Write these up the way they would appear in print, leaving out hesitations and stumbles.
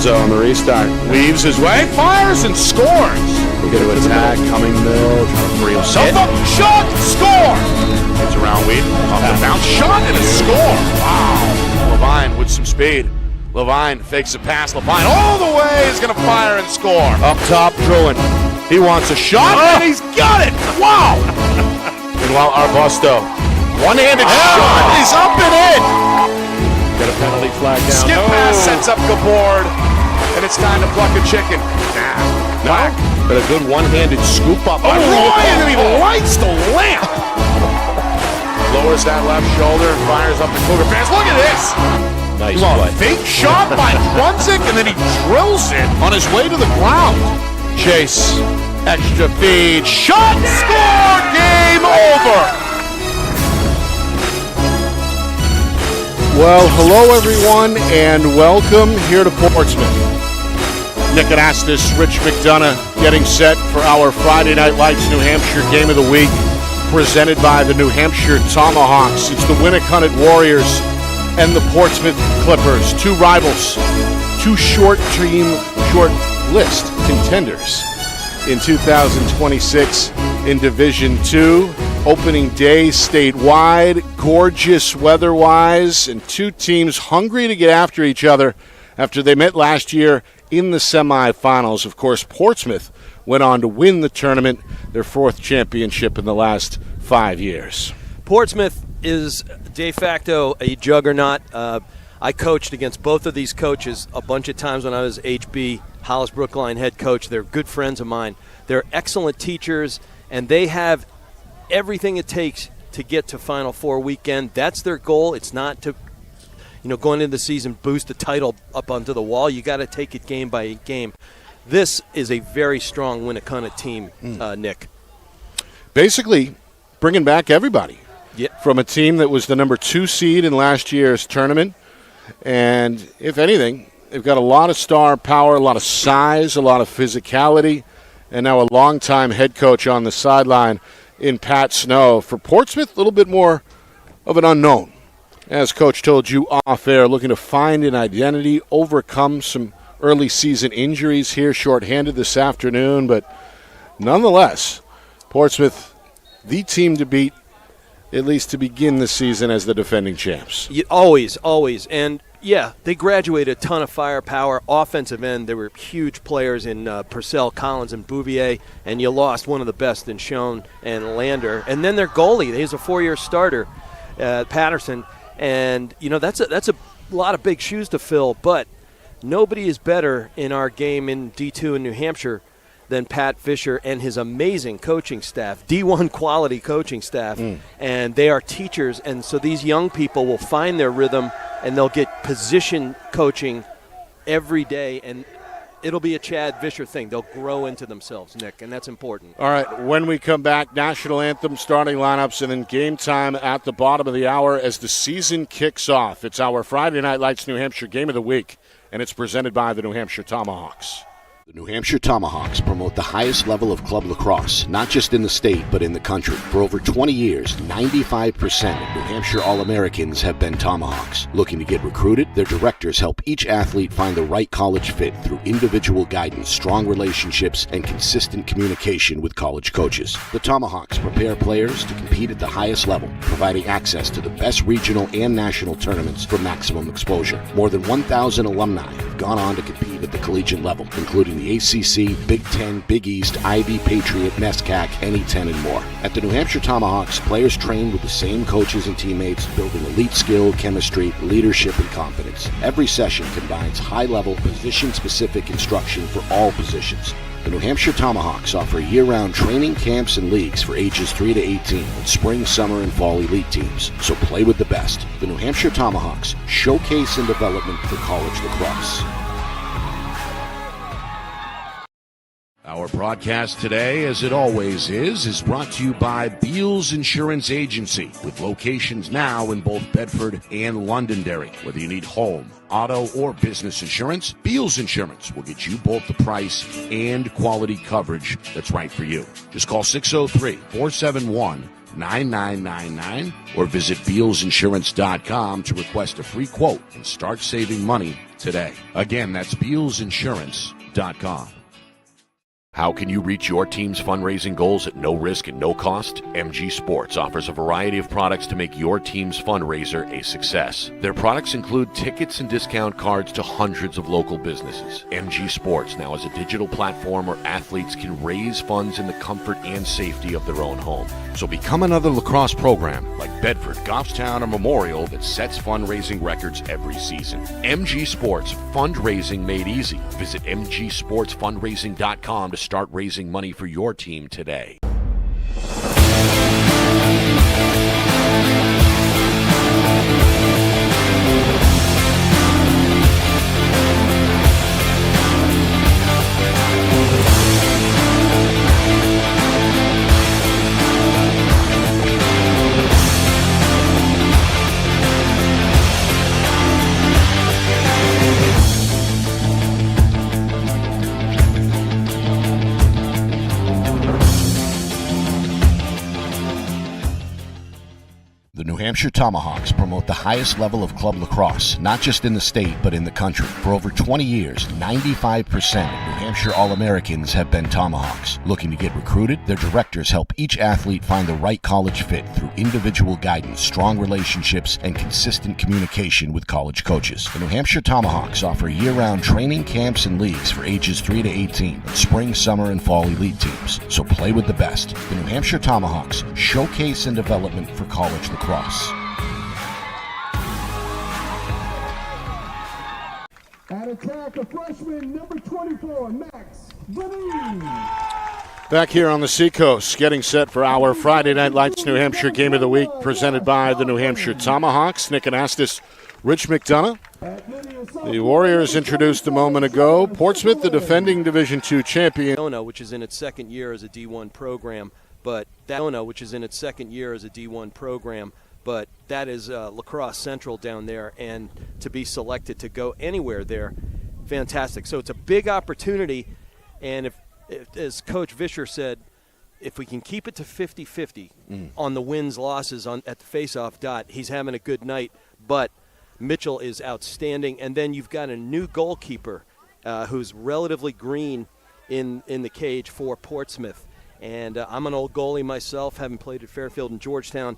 Rizzo on the restart. Weaves his way, fires and scores. We're going to attack, coming middle, trying to free himself up, shot, score! Gets around Weed, off the bounce, shot, and a score. Wow. Levine with some speed. Levine fakes a pass. Levine all the way is going to fire and score. Up top, Druin. He wants a shot, and he's got it. Wow. Meanwhile, Arbusto, one-handed shot. He's up and in. Got a penalty flag down. Skip pass sets up Gabord, and it's time to pluck a chicken. No, but a good one-handed scoop up. Oh, Roy, and he lights the lamp. Lowers that left shoulder and fires up the Cougar fans. Look at this. Nice play. Fake shot by Brunzik, and then he drills it on his way to the ground. Chase, extra feed, shot, score, game over. Well, hello everyone, and welcome here to Portsmouth. Nick Anastas, Rich McDonough, getting set for our Friday Night Lights New Hampshire Game of the Week, presented by the New Hampshire Tomahawks. It's the Winnacunnet Warriors and the Portsmouth Clippers, two rivals, two short list contenders in 2026 in Division II. Opening day statewide, gorgeous weather-wise, and two teams hungry to get after each other after they met last year in the semifinals. Of course, Portsmouth went on to win the tournament, their fourth championship in the last 5 years. Portsmouth is de facto a juggernaut. I coached against both of these coaches a bunch of times when I was HB, Hollis Brookline head coach. They're good friends of mine. They're excellent teachers, and they have everything it takes to get to Final Four weekend. That's their goal. It's not to, going into the season, boost the title up onto the wall. You got to take it game by game. This is a very strong Winnacunnet team, Nick. Basically, bringing back everybody. Yep. From a team that was the number 2 seed in last year's tournament. And if anything, they've got a lot of star power, a lot of size, a lot of physicality, and now a longtime head coach on the sideline in Pat Snow. For Portsmouth, a little bit more of an unknown. As Coach told you off air, looking to find an identity, overcome some early season injuries here, shorthanded this afternoon. But nonetheless, Portsmouth, the team to beat, at least to begin the season as the defending champs. Always. And, yeah, they graduated a ton of firepower. Offensive end, there were huge players in Purcell, Collins, and Bouvier, and you lost one of the best in Schoen and Lander. And then their goalie, he's a 4-year starter, Patterson. And, that's a lot of big shoes to fill, but nobody is better in our game in D2 in New Hampshire than Pat Fisher and his amazing coaching staff, D1 quality coaching staff, and they are teachers, and so these young people will find their rhythm, and they'll get position coaching every day, and it'll be a Chad Fisher thing. They'll grow into themselves, Nick, and that's important. All right, when we come back, national anthem, starting lineups, and then game time at the bottom of the hour as the season kicks off. It's our Friday Night Lights New Hampshire Game of the Week, and it's presented by the New Hampshire Tomahawks. The New Hampshire Tomahawks promote the highest level of club lacrosse, not just in the state, but in the country. For over 20 years, 95% of New Hampshire All-Americans have been Tomahawks. Looking to get recruited? Their directors help each athlete find the right college fit through individual guidance, strong relationships, and consistent communication with college coaches. The Tomahawks prepare players to compete at the highest level, providing access to the best regional and national tournaments for maximum exposure. More than 1,000 alumni have gone on to compete at the collegiate level, including the ACC, Big Ten, Big East, Ivy, Patriot, NESCAC, NE10, and more. At the New Hampshire Tomahawks, players train with the same coaches and teammates, building elite skill, chemistry, leadership, and confidence. Every session combines high-level, position-specific instruction for all positions. The New Hampshire Tomahawks offer year-round training camps and leagues for ages 3 to 18 with spring, summer, and fall elite teams. So play with the best. The New Hampshire Tomahawks, showcase and development for college lacrosse. Our broadcast today, as it always is brought to you by Beals Insurance Agency, with locations now in both Bedford and Londonderry. Whether you need home, auto, or business insurance, Beals Insurance will get you both the price and quality coverage that's right for you. Just call 603-471-9999 or visit BealsInsurance.com to request a free quote and start saving money today. Again, that's BealsInsurance.com. How can you reach your team's fundraising goals at no risk and no cost? MG Sports offers a variety of products to make your team's fundraiser a success. Their products include tickets and discount cards to hundreds of local businesses. MG Sports now has a digital platform where athletes can raise funds in the comfort and safety of their own home. So become another lacrosse program like Bedford, Goffstown, or Memorial that sets fundraising records every season. MG Sports, fundraising made easy. Visit mgsportsfundraising.com to start raising money for your team today. The New Hampshire Tomahawks promote the highest level of club lacrosse, not just in the state, but in the country. For over 20 years, 95% of New Hampshire All-Americans have been Tomahawks. Looking to get recruited? Their directors help each athlete find the right college fit through individual guidance, strong relationships, and consistent communication with college coaches. The New Hampshire Tomahawks offer year-round training camps and leagues for ages 3 to 18, and spring, summer, and fall elite teams. So play with the best. The New Hampshire Tomahawks, showcase and development for college lacrosse. At attack, a freshman, number 24, Max Vanini. Back here on the Seacoast, getting set for our Friday Night Lights New Hampshire Game of the Week, presented by the New Hampshire Tomahawks. Nick Anastas, Rich McDonough. The Warriors introduced a moment ago. Portsmouth, the defending Division II champion. Which is in its second year as a D1 program, but that is Lacrosse Central down there, and to be selected to go anywhere there, fantastic. So it's a big opportunity, and if as Coach Vischer said, if we can keep it to 50-50 on the wins-losses at the face-off dot, he's having a good night. But Mitchell is outstanding, and then you've got a new goalkeeper who's relatively green in the cage for Portsmouth. And I'm an old goalie myself, having played at Fairfield and Georgetown.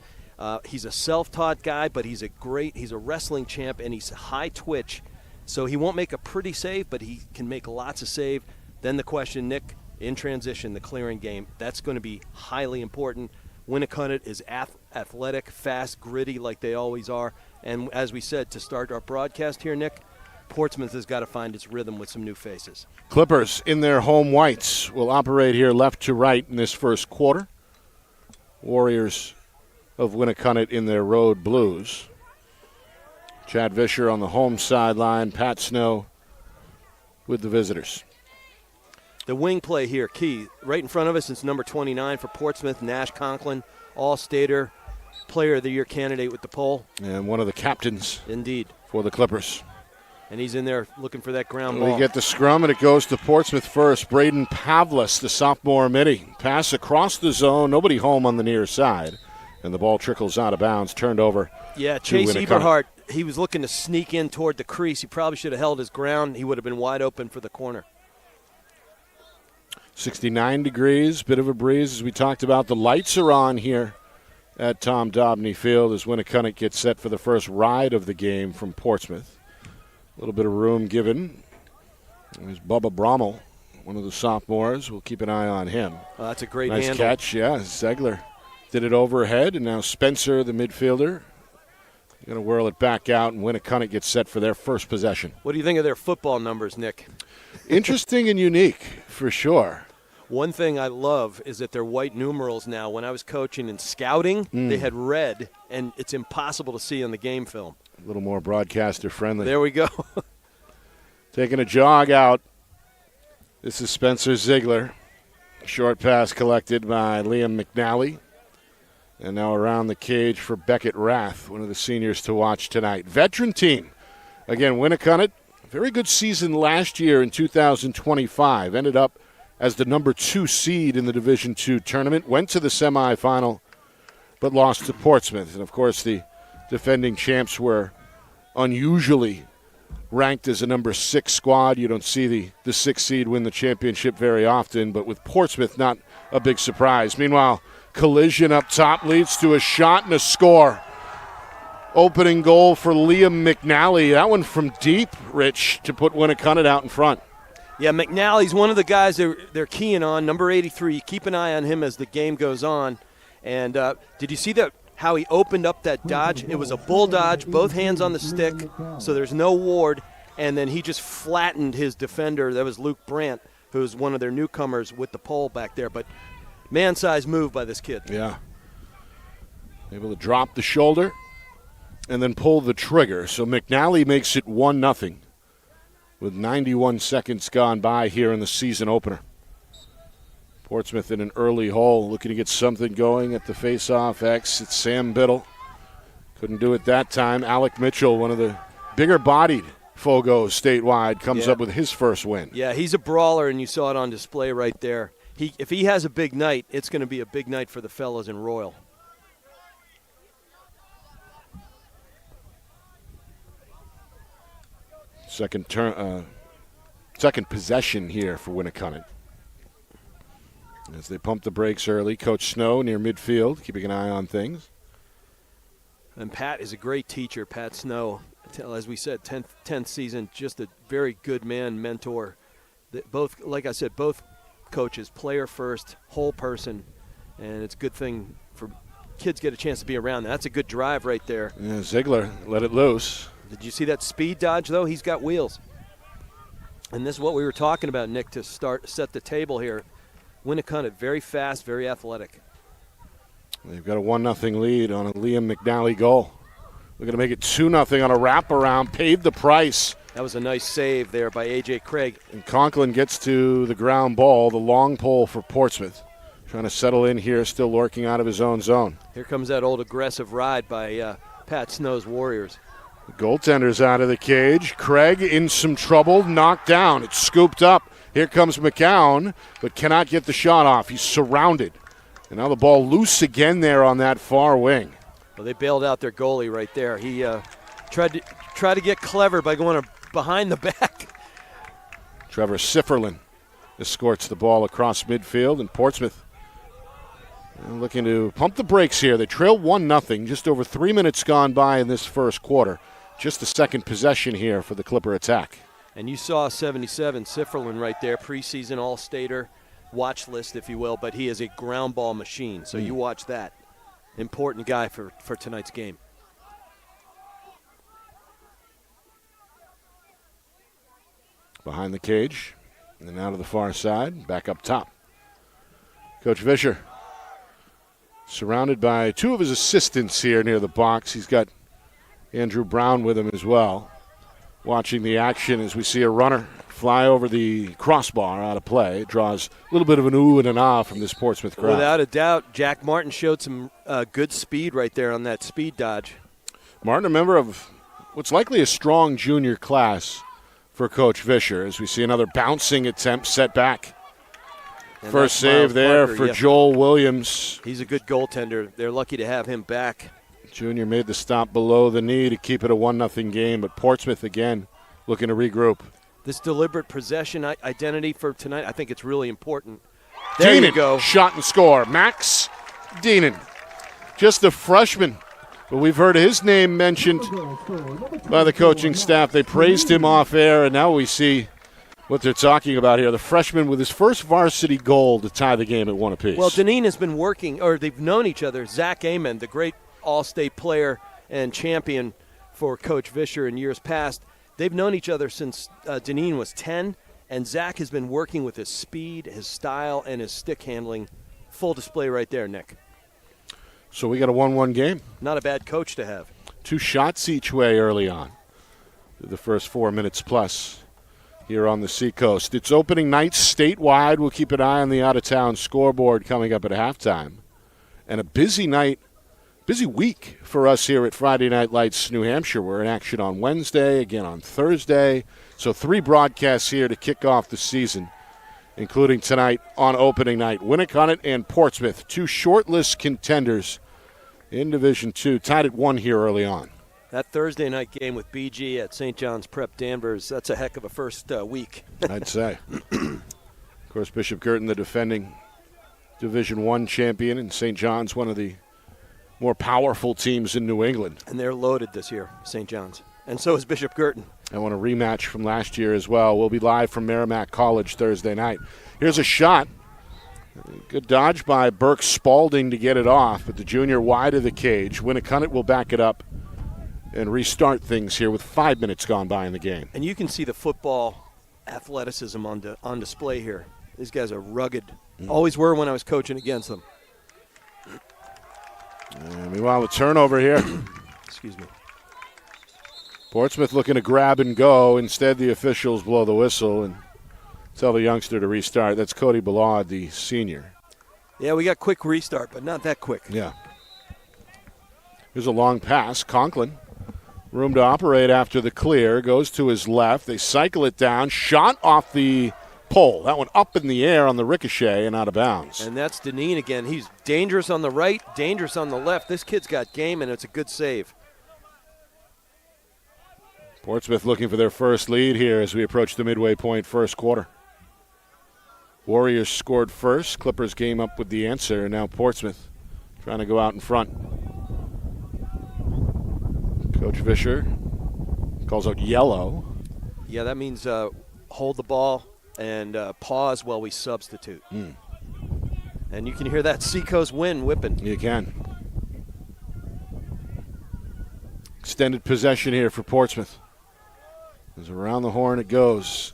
He's a self-taught guy, but he's a wrestling champ, and he's high twitch. So he won't make a pretty save, but he can make lots of save. Then the question, Nick, in transition, the clearing game, that's going to be highly important. Winnacunnet is athletic, fast, gritty like they always are. And as we said, to start our broadcast here, Nick, Portsmouth has got to find its rhythm with some new faces. Clippers in their home whites will operate here left to right in this first quarter. Warriors of Winnacunnet in their road blues. Chad Vischer on the home sideline, Pat Snow with the visitors. The wing play here, key. Right in front of us is number 29 for Portsmouth, Nash Conklin, All-Stater, Player of the Year candidate with the pole. And one of the captains. Indeed. For the Clippers. And he's in there looking for that ground ball. We get the scrum, and it goes to Portsmouth first. Braden Pavlis, the sophomore midi. Pass across the zone, nobody home on the near side. And the ball trickles out of bounds, turned over. Yeah, Chase Eberhardt, he was looking to sneak in toward the crease. He probably should have held his ground. He would have been wide open for the corner. 69 degrees, bit of a breeze as we talked about. The lights are on here at Tom Dobney Field as Winnacunnet gets set for the first ride of the game from Portsmouth. A little bit of room given. There's Bubba Brommel, one of the sophomores. We'll keep an eye on him. That's a great nice handle. Catch, yeah. Zegler did it overhead, and now Spencer, the midfielder, going to whirl it back out, and Winnacunnet gets set for their first possession. What do you think of their football numbers, Nick? Interesting and unique, for sure. One thing I love is that they're white numerals now. When I was coaching in scouting, they had red, and it's impossible to see on the game film. A little more broadcaster friendly. There we go. Taking a jog out. This is Spencer Ziegler. Short pass collected by Liam McNally. And now around the cage for Beckett Rath, one of the seniors to watch tonight. Veteran team. Again, Winnacunnet, very good season last year in 2025. Ended up as the number 2 seed in the Division II tournament. Went to the semifinal, but lost to Portsmouth. And, of course, the defending champs were unusually ranked as a number 6 squad. You don't see the 6 seed win the championship very often, but with Portsmouth, not a big surprise. Meanwhile, collision up top leads to a shot and a score. Opening goal for Liam McNally. That one from deep, Rich, to put Winnacunnet out in front. Yeah, McNally's one of the guys they're keying on, number 83. Keep an eye on him as the game goes on. And did you see that? How he opened up that dodge? It was a bull dodge, both hands on the stick, so there's no ward. And then he just flattened his defender. That was Luke Brandt, who's one of their newcomers with the pole back there. But man-sized move by this kid. Yeah. Able to drop the shoulder and then pull the trigger. So McNally makes it 1-0 with 91 seconds gone by here in the season opener. Portsmouth in an early hole, looking to get something going at the face-off X. It's Sam Biddle. Couldn't do it that time. Alec Mitchell, one of the bigger-bodied Fogos statewide, comes up with his first win. Yeah, he's a brawler, and you saw it on display right there. If he has a big night, it's going to be a big night for the fellas in Royal. Second possession here for Winnacunnet. As they pump the brakes early, Coach Snow near midfield, keeping an eye on things. And Pat is a great teacher, Pat Snow. As we said, 10th season, just a very good man, mentor. Both, like I said, both coaches, player first, whole person, and it's a good thing for kids get a chance to be around. That's a good drive right there. Yeah, Ziegler let it loose. Did you see that speed dodge, though? He's got wheels. And this is what we were talking about, Nick, to set the table here. Winnacunnet, very fast, very athletic. They've got a 1-0 lead on a Liam McNally goal. We're going to make it 2-0 on a wraparound, paid the price. That was a nice save there by A.J. Craig. And Conklin gets to the ground ball, the long pole for Portsmouth. Trying to settle in here, still lurking out of his own zone. Here comes that old aggressive ride by Pat Snow's Warriors. The goaltender's out of the cage. Craig in some trouble, knocked down. It's scooped up. Here comes McCown, but cannot get the shot off. He's surrounded. And now the ball loose again there on that far wing. Well, they bailed out their goalie right there. He tried to get clever by going behind the back. Trevor Sifferlin escorts the ball across midfield, and Portsmouth looking to pump the brakes here. They trail 1-0, just over 3 minutes gone by in this first quarter. Just the second possession here for the Clipper attack. And you saw 77, Sifferlin right there, preseason All-Stater, watch list, if you will, but he is a ground ball machine. So you watch that. Important guy for tonight's game. Behind the cage, and then out to the far side, back up top. Coach Vischer surrounded by two of his assistants here near the box. He's got Andrew Brown with him as well. Watching the action as we see a runner fly over the crossbar out of play. It draws a little bit of an ooh and an ah from this Portsmouth crowd. Without a doubt, Jack Martin showed some good speed right there on that speed dodge. Martin, a member of what's likely a strong junior class for Coach Vischer, as we see another bouncing attempt set back. And first save there Parker, for Joel Williams. He's a good goaltender. They're lucky to have him back. Junior made the stop below the knee to keep it a 1-0 game, but Portsmouth again looking to regroup. This deliberate possession identity for tonight, I think it's really important. There Deenan, you go. Shot and score. Max Deenan, just a freshman, but we've heard his name mentioned by the coaching staff. They praised him off air, and now we see what they're talking about here. The freshman with his first varsity goal to tie the game at 1 apiece. Well, Deneen has been working, or they've known each other. Zach Amen, the great all-state player and champion for Coach Vischer in years past, they've known each other since Deneen was 10, and Zach has been working with his speed, his style, and his stick handling. Full display right there, Nick. So we got a 1-1 game. Not a bad coach to have. 2 shots each way early on through the first 4 minutes plus here on the Seacoast. It's opening night statewide. We'll keep an eye on the out-of-town scoreboard coming up at halftime. And a busy night, busy week for us here at Friday Night Lights New Hampshire. We're in action on Wednesday, again on Thursday. So 3 broadcasts here to kick off the season, including tonight on opening night. Winnacunnet and Portsmouth, 2 shortlist contenders in Division II, tied at 1 here early on. That Thursday night game with BG at St. John's Prep Danvers, that's a heck of a first week. I'd say. Of course, Bishop Girton, the defending Division I champion, and St. John's, one of the more powerful teams in New England. And they're loaded this year, St. John's. And so is Bishop Girton. I want a rematch from last year as well. We'll be live from Merrimack College Thursday night. Here's a shot. Good dodge by Burke Spalding to get it off, but the junior wide of the cage. Winnacunnet will back it up and restart things here with 5 minutes gone by in the game. And you can see the football athleticism on display here. These guys are rugged. Always were when I was coaching against them. And meanwhile, the turnover here. Excuse me. Portsmouth looking to grab and go. Instead, the officials blow the whistle and tell the youngster to restart. That's Cody Ballard, the senior. Yeah, we got quick restart, but not that quick. Yeah. Here's a long pass. Conklin, room to operate after the clear, goes to his left. They cycle it down. Shot off the pole. That one up in the air on the ricochet and out of bounds. And that's Deneen again. He's dangerous on the right, dangerous on the left. This kid's got game, and it's a good save. Portsmouth looking for their first lead here as we approach the midway point first quarter. Warriors scored first. Clippers came up with the answer, and now Portsmouth trying to go out in front. Coach Fisher calls out yellow. Yeah, that means hold the ball and pause while we substitute. And you can hear that Seacoast wind whipping. You can. Extended possession here for Portsmouth. As around the horn it goes.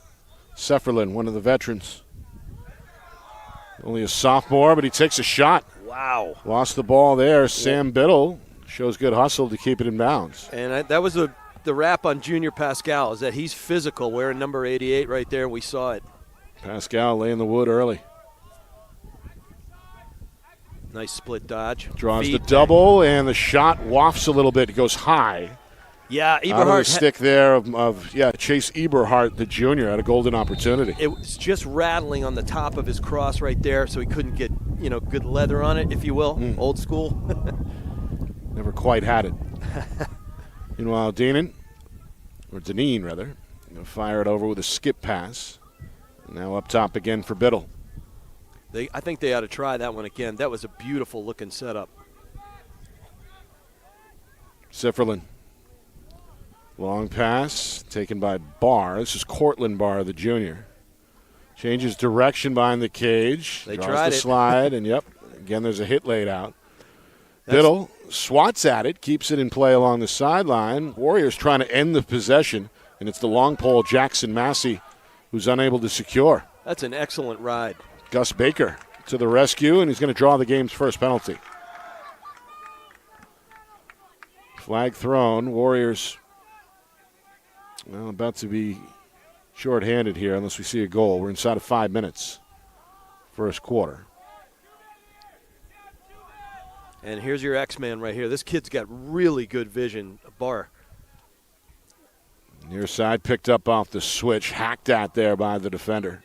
Sefferlin, one of the veterans. Only a sophomore, but he takes a shot. Wow. Lost the ball there. Sam Biddle shows good hustle to keep it in bounds. And that was the rap on Junior Pascal, is that he's physical, wearing number 88 right there, and we saw it. Pascal laying the wood early. Nice split dodge. Draws the double, and the shot wafts a little bit. It goes high. Yeah, Out of the Eberhardt stick there of Chase Eberhardt, the junior, had a golden opportunity. It was just rattling on the top of his cross right there, so he couldn't get good leather on it, if you will, old school. Never quite had it. Meanwhile, Deneen, gonna fire it over with a skip pass. Now up top again for Biddle. I think they ought to try that one again. That was a beautiful looking setup. Sifferlin. Long pass taken by Barr. This is Cortland Barr, the junior. Changes direction behind the cage. They draws tried the it. slide, and again there's a hit laid out. Biddle swats at it, keeps it in play along the sideline. Warriors trying to end the possession, and it's the long pole Jackson Massey who's unable to secure. That's an excellent ride. Gus Baker to the rescue, and he's going to draw the game's first penalty. Flag thrown. Warriors about to be shorthanded here unless we see a goal. We're inside of 5 minutes. First quarter. And here's your X-Man right here. This kid's got really good vision. Barr. Near side picked up off the switch. Hacked at there by the defender.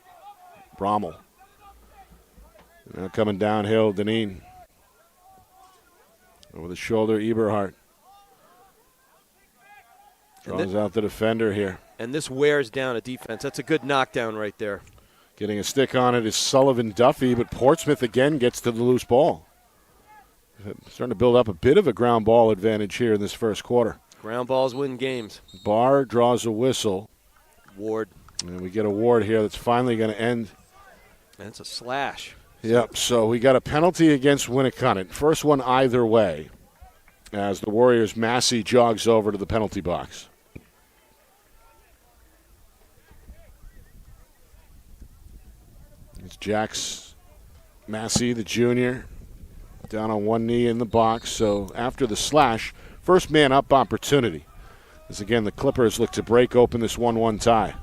Brommel. Now coming downhill, Deneen. Over the shoulder, Eberhardt. Draws out the defender here. And this wears down a defense. That's a good knockdown right there. Getting a stick on it is Sullivan Duffy, but Portsmouth again gets to the loose ball. Starting to build up a bit of a ground ball advantage here in this first quarter. Ground balls win games. Barr draws a whistle. Ward. And we get a Ward here that's finally going to end. That's a slash. Yep, so we got a penalty against Winnacunnet. First one either way as the Warriors' Massey jogs over to the penalty box. It's Jax Massey, the junior, down on one knee in the box. So after the slash, first man up opportunity. As again, the Clippers look to break open this 1-1 tie.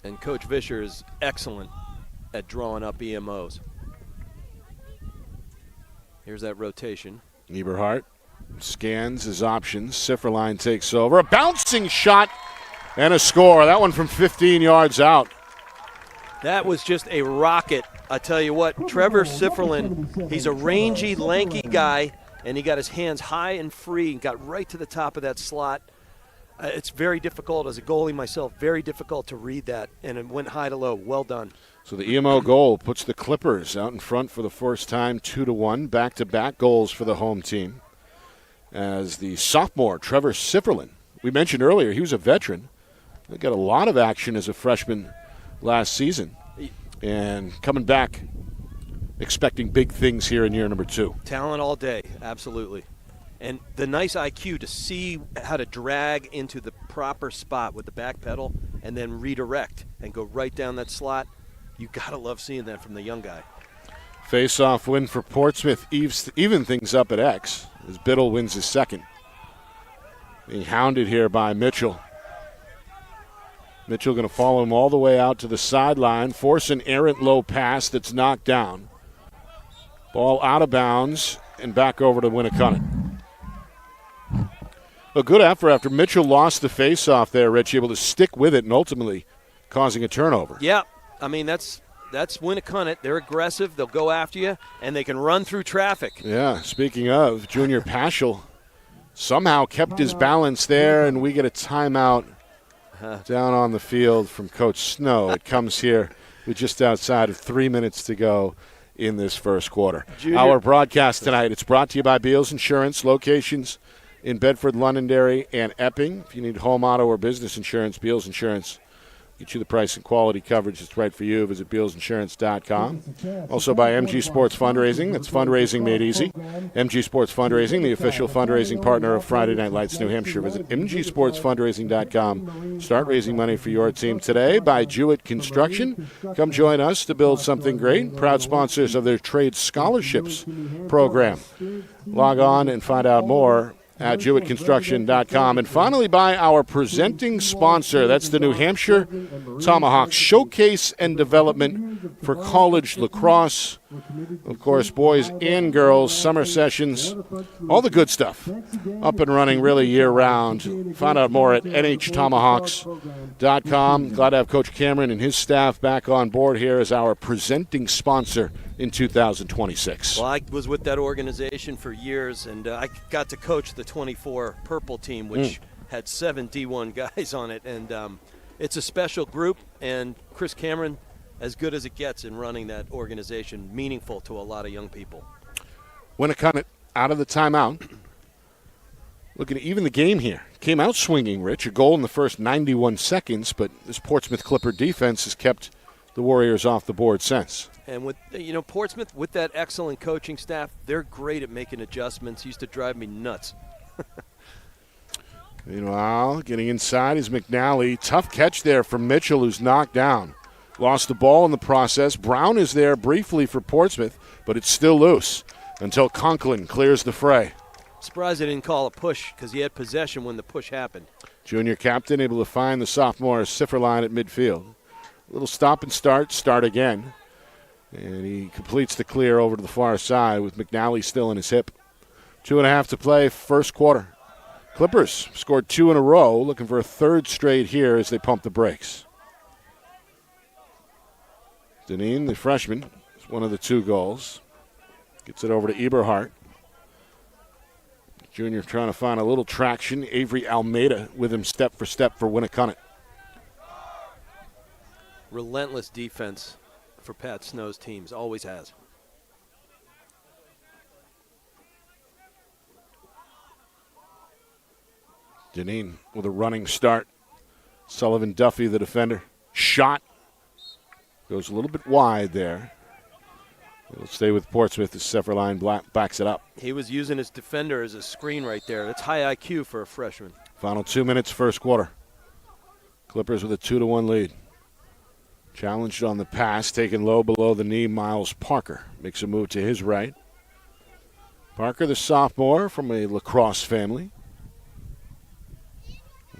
And Coach Fisher is excellent at drawing up EMOs. Here's that rotation. Eberhardt scans his options. Sifferline takes over. A bouncing shot and a score. That one from 15 yards out. That was just a rocket. I tell you what, Trevor Sifferlin, he's a rangy, lanky guy, and he got his hands high and free and got right to the top of that slot. It's very difficult as a goalie myself, very difficult to read that, and it went high to low. Well done. So the EMO goal puts the Clippers out in front for the first time, 2-1, back-to-back goals for the home team. As the sophomore, Trevor Sifferlin, we mentioned earlier, he was a veteran. He got a lot of action as a freshman last season. And coming back, expecting big things here in year number 2. Talent all day, absolutely. And the nice IQ to see how to drag into the proper spot with the back pedal and then redirect and go right down that slot. You got to love seeing that from the young guy. Face-off win for Portsmouth, even things up at X, as Biddle wins his second. Being hounded here by Mitchell. Mitchell going to follow him all the way out to the sideline, force an errant low pass that's knocked down. Ball out of bounds and back over to Winnacunnet. A good effort after Mitchell lost the face-off there, Rich, able to stick with it and ultimately causing a turnover. Yeah, I mean, that's Winnacunnet. They're aggressive. They'll go after you, and they can run through traffic. Yeah, speaking of, Junior Paschal somehow kept his balance there, and we get a timeout down on the field from Coach Snow. It comes here with just outside of 3 minutes to go in this first quarter. Our broadcast tonight, it's brought to you by Beals Insurance, locations in Bedford, Londonderry, and Epping. If you need home, auto, or business insurance, Beals Insurance get you the price and quality coverage that's right for you. Visit BealsInsurance.com. Also by MG Sports Fundraising. That's fundraising made easy. MG Sports Fundraising, the official fundraising partner of Friday Night Lights New Hampshire. Visit MGSportsFundraising.com. Start raising money for your team today. By Jewett Construction. Come join us to build something great. Proud sponsors of their trade scholarships program. Log on and find out more at JewettConstruction.com. And finally, by our presenting sponsor, that's the New Hampshire Tomahawks Showcase and Development for College Lacrosse. Of course, boys and girls, summer sessions, all the good stuff. Up and running really year-round. Find out more at NHTomahawks.com. Glad to have Coach Cameron and his staff back on board here as our presenting sponsor in 2026. Well, I was with that organization for years, and I got to coach the 24 Purple team, which had 7 D1 guys on it. And it's a special group, and Chris Cameron, as good as it gets in running that organization, meaningful to a lot of young people. Winnacunnet out of the timeout. Looking at even the game here. Came out swinging, Rich. A goal in the first 91 seconds, but this Portsmouth Clipper defense has kept the Warriors off the board since. And with Portsmouth, with that excellent coaching staff, they're great at making adjustments. Used to drive me nuts. Meanwhile, getting inside is McNally. Tough catch there from Mitchell, who's knocked down. Lost the ball in the process. Brown is there briefly for Portsmouth, but it's still loose until Conklin clears the fray. Surprised they didn't call a push because he had possession when the push happened. Junior captain able to find the sophomore Sifferline at midfield. A little stop and start again. And he completes the clear over to the far side with McNally still in his hip. 2.5 to play, first quarter. Clippers scored 2 in a row, looking for a third straight here as they pump the brakes. Deneen, the freshman, is one of the 2 goals. Gets it over to Eberhardt. Junior trying to find a little traction. Avery Almeida with him step for Winnacunnet. Relentless defense for Pat Snow's teams, always has. Deneen with a running start. Sullivan Duffy, the defender. Shot. Goes a little bit wide there. It'll stay with Portsmouth as Sefferline backs it up. He was using his defender as a screen right there. That's high IQ for a freshman. Final 2 minutes, first quarter. Clippers with a 2-1 lead. Challenged on the pass, taken low below the knee, Miles Parker. Makes a move to his right. Parker, the sophomore from a lacrosse family.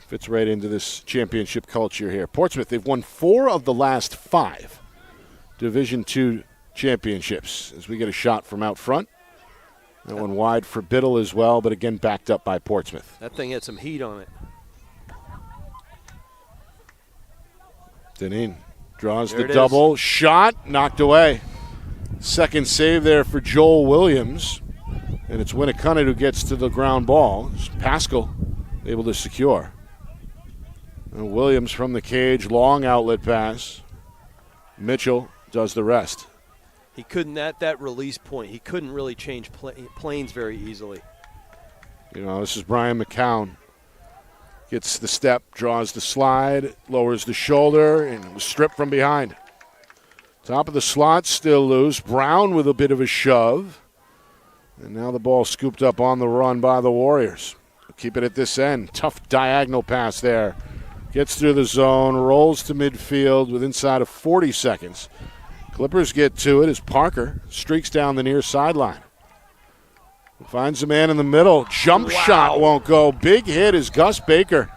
Fits right into this championship culture here. Portsmouth, they've won 4 of the last 5 Division II championships. As we get a shot from out front. That one wide for Biddle as well, but again backed up by Portsmouth. That thing had some heat on it. Deneen draws the double. Shot, knocked away. Second save there for Joel Williams. And it's Winnacunnet who gets to the ground ball. Pascal able to secure. Williams from the cage, long outlet pass. Mitchell does the rest. He couldn't, at that release point, he couldn't really change planes very easily. This is Brian McCown. Gets the step, draws the slide, lowers the shoulder, and was stripped from behind. Top of the slot, still loose. Brown with a bit of a shove. And now the ball scooped up on the run by the Warriors. Keep it at this end. Tough diagonal pass there. Gets through the zone, rolls to midfield with inside of 40 seconds. Clippers get to it as Parker streaks down the near sideline. Finds a man in the middle. Jump shot won't go. Big hit as Gus Baker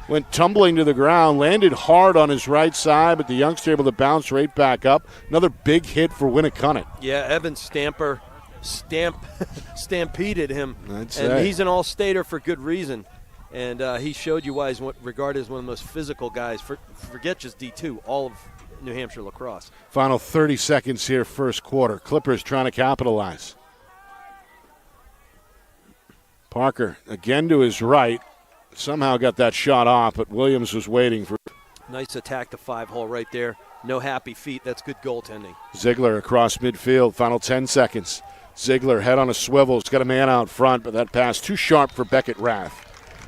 went tumbling to the ground, landed hard on his right side, but the youngster able to bounce right back up. Another big hit for Winnacunnet. Yeah, Evan Stamper stampeded him. And he's an all-stater for good reason. And he showed you why he's regarded as one of the most physical guys. Forget just D2, all of New Hampshire lacrosse. Final 30 seconds here, first quarter. Clippers trying to capitalize. Parker again to his right. Somehow got that shot off, but Williams was waiting for. Nice attack to 5-hole right there. No happy feet. That's good goaltending. Ziegler across midfield. Final 10 seconds. Ziegler head on a swivel. He's got a man out front, but that pass too sharp for Beckett Rath.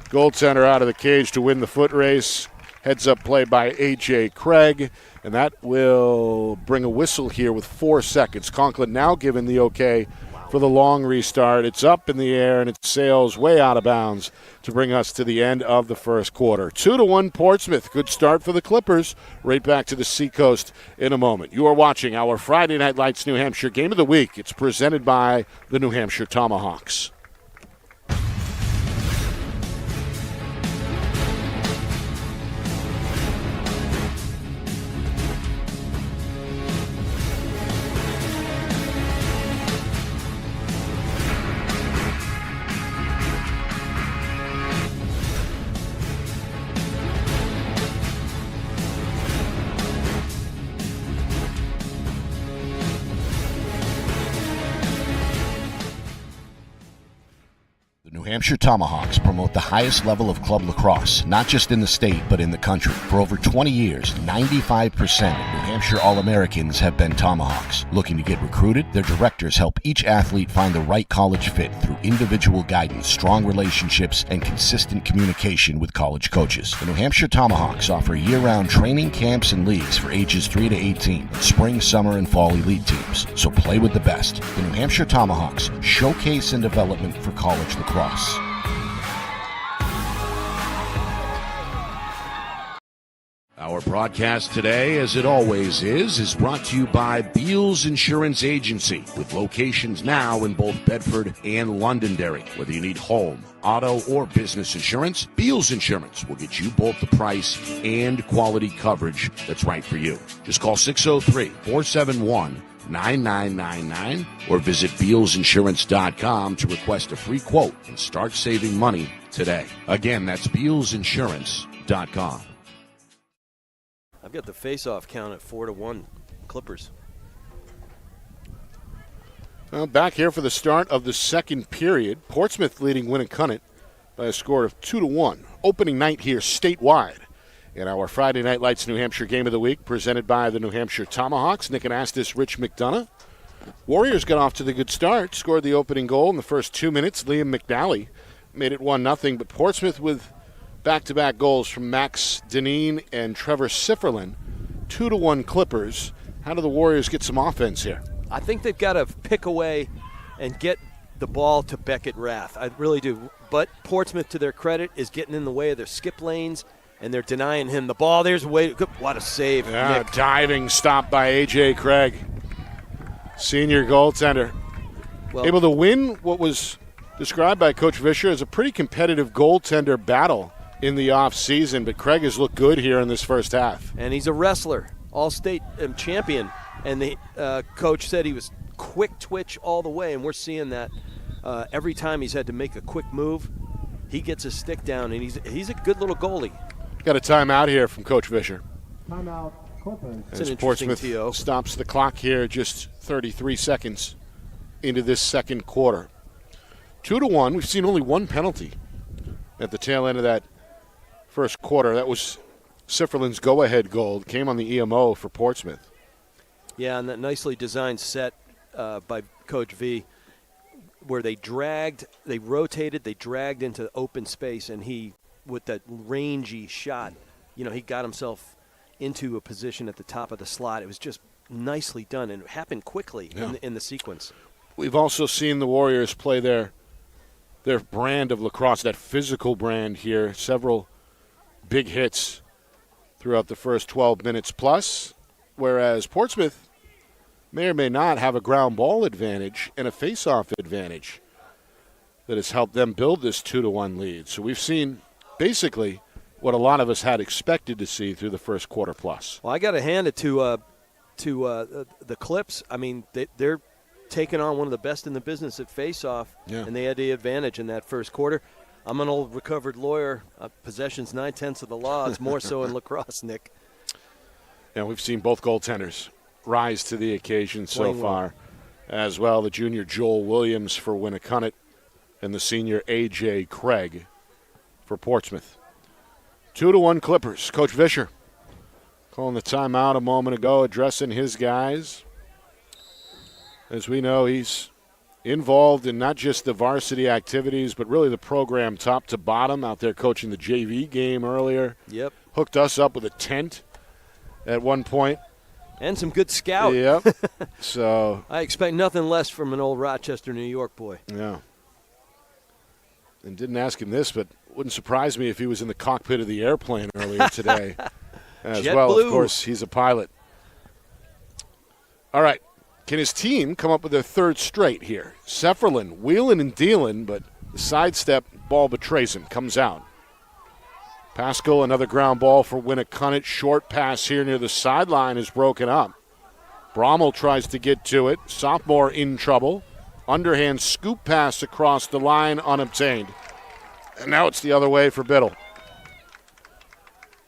Goaltender out of the cage to win the foot race. Heads up play by A.J. Craig, and that will bring a whistle here with 4 seconds. Conklin now given the okay for the long restart. It's up in the air, and it sails way out of bounds to bring us to the end of the first quarter. 2-1 Portsmouth. Good start for the Clippers. Right back to the Seacoast in a moment. You are watching our Friday Night Lights New Hampshire Game of the Week. It's presented by the New Hampshire Tomahawks. New Hampshire Tomahawks promote the highest level of club lacrosse, not just in the state, but in the country. For over 20 years, 95% of New Hampshire All-Americans have been Tomahawks. Looking to get recruited? Their directors help each athlete find the right college fit through individual guidance, strong relationships, and consistent communication with college coaches. The New Hampshire Tomahawks offer year-round training camps and leagues for ages 3 to 18, and spring, summer, and fall elite teams. So play with the best. The New Hampshire Tomahawks, showcase and development for college lacrosse. Our broadcast today, as it always is brought to you by Beals Insurance Agency, with locations now in both Bedford and Londonderry. Whether you need home, auto, or business insurance, Beals Insurance will get you both the price and quality coverage that's right for you. Just call 603-471-9999 or visit BealsInsurance.com to request a free quote and start saving money today. Again, that's BealsInsurance.com. I've got the face-off count at 4-1 Clippers. Well, back here for the start of the second period. Portsmouth leading Winnacunnet by a score of 2-1. Opening night here statewide in our Friday Night Lights New Hampshire Game of the Week, presented by the New Hampshire Tomahawks. Nick Anastas, Rich McDonough. Warriors got off to the good start, scored the opening goal in the first 2 minutes. Liam McNally made it 1-0, but Portsmouth with back-to-back goals from Max Deneen and Trevor Sifferlin. 2-1 Clippers. How do the Warriors get some offense here? I think they've got to pick away and get the ball to Beckett Rath. I really do. But Portsmouth, to their credit, is getting in the way of their skip lanes, and they're denying him the ball. There's a way. What a save. Yeah, Nick. diving stop by A.J. Craig. Senior goaltender. Well, Able to win what was described by Coach Vischer as a pretty competitive goaltender battle in the offseason, but Craig has looked good here in this first half. And he's a wrestler, all-state champion. And the coach said he was quick twitch all the way, and we're seeing that every time he's had to make a quick move. He gets his stick down, and he's a good little goalie. Got a timeout here from Coach Vischer. Timeout, Clippers. It's an As interesting Portsmouth TO. stops the clock here just 33 seconds into this second quarter. 2-1. We've seen only one penalty at the tail end of that first quarter. That was Sifferlin's go-ahead goal. It came on the EMO for Portsmouth. Yeah, and that nicely designed set by Coach V, where they rotated, they dragged into open space, and he, with that rangy shot, he got himself into a position at the top of the slot. It was just nicely done, and it happened quickly in the sequence. We've also seen the Warriors play their brand of lacrosse, that physical brand here. Several big hits throughout the first 12 minutes plus, whereas Portsmouth may or may not have a ground ball advantage and a face-off advantage that has helped them build this 2-1 lead. So we've seen basically what a lot of us had expected to see through the first quarter plus. Well, I got to hand it to the Clips. I mean, they're taking on one of the best in the business at face-off, and they had the advantage in that first quarter. I'm an old recovered lawyer. Possession's 9/10 of the law. It's more so in lacrosse, Nick. Yeah, we've seen both goaltenders rise to the occasion so far. As well, the junior Joel Williams for Winnacunnet and the senior A.J. Craig for Portsmouth. 2-1 Clippers. Coach Vischer calling the timeout a moment ago, addressing his guys. As we know, he's involved in not just the varsity activities, but really the program top to bottom, out there coaching the JV game earlier. Yep. Hooked us up with a tent at one point. And some good scout. Yep. So I expect nothing less from an old Rochester, New York boy. Yeah. And didn't ask him this, but wouldn't surprise me if he was in the cockpit of the airplane earlier today. As Jet well, blue. Of course, he's a pilot. All right. Can his team come up with their third straight here? Sefferlin wheeling and dealing, but the sidestep ball betrays him, comes out. Pascal, another ground ball for Winnacunnet. Short pass here near the sideline is broken up. Brommel tries to get to it. Sophomore in trouble. Underhand scoop pass across the line, unobtained. And now it's the other way for Biddle.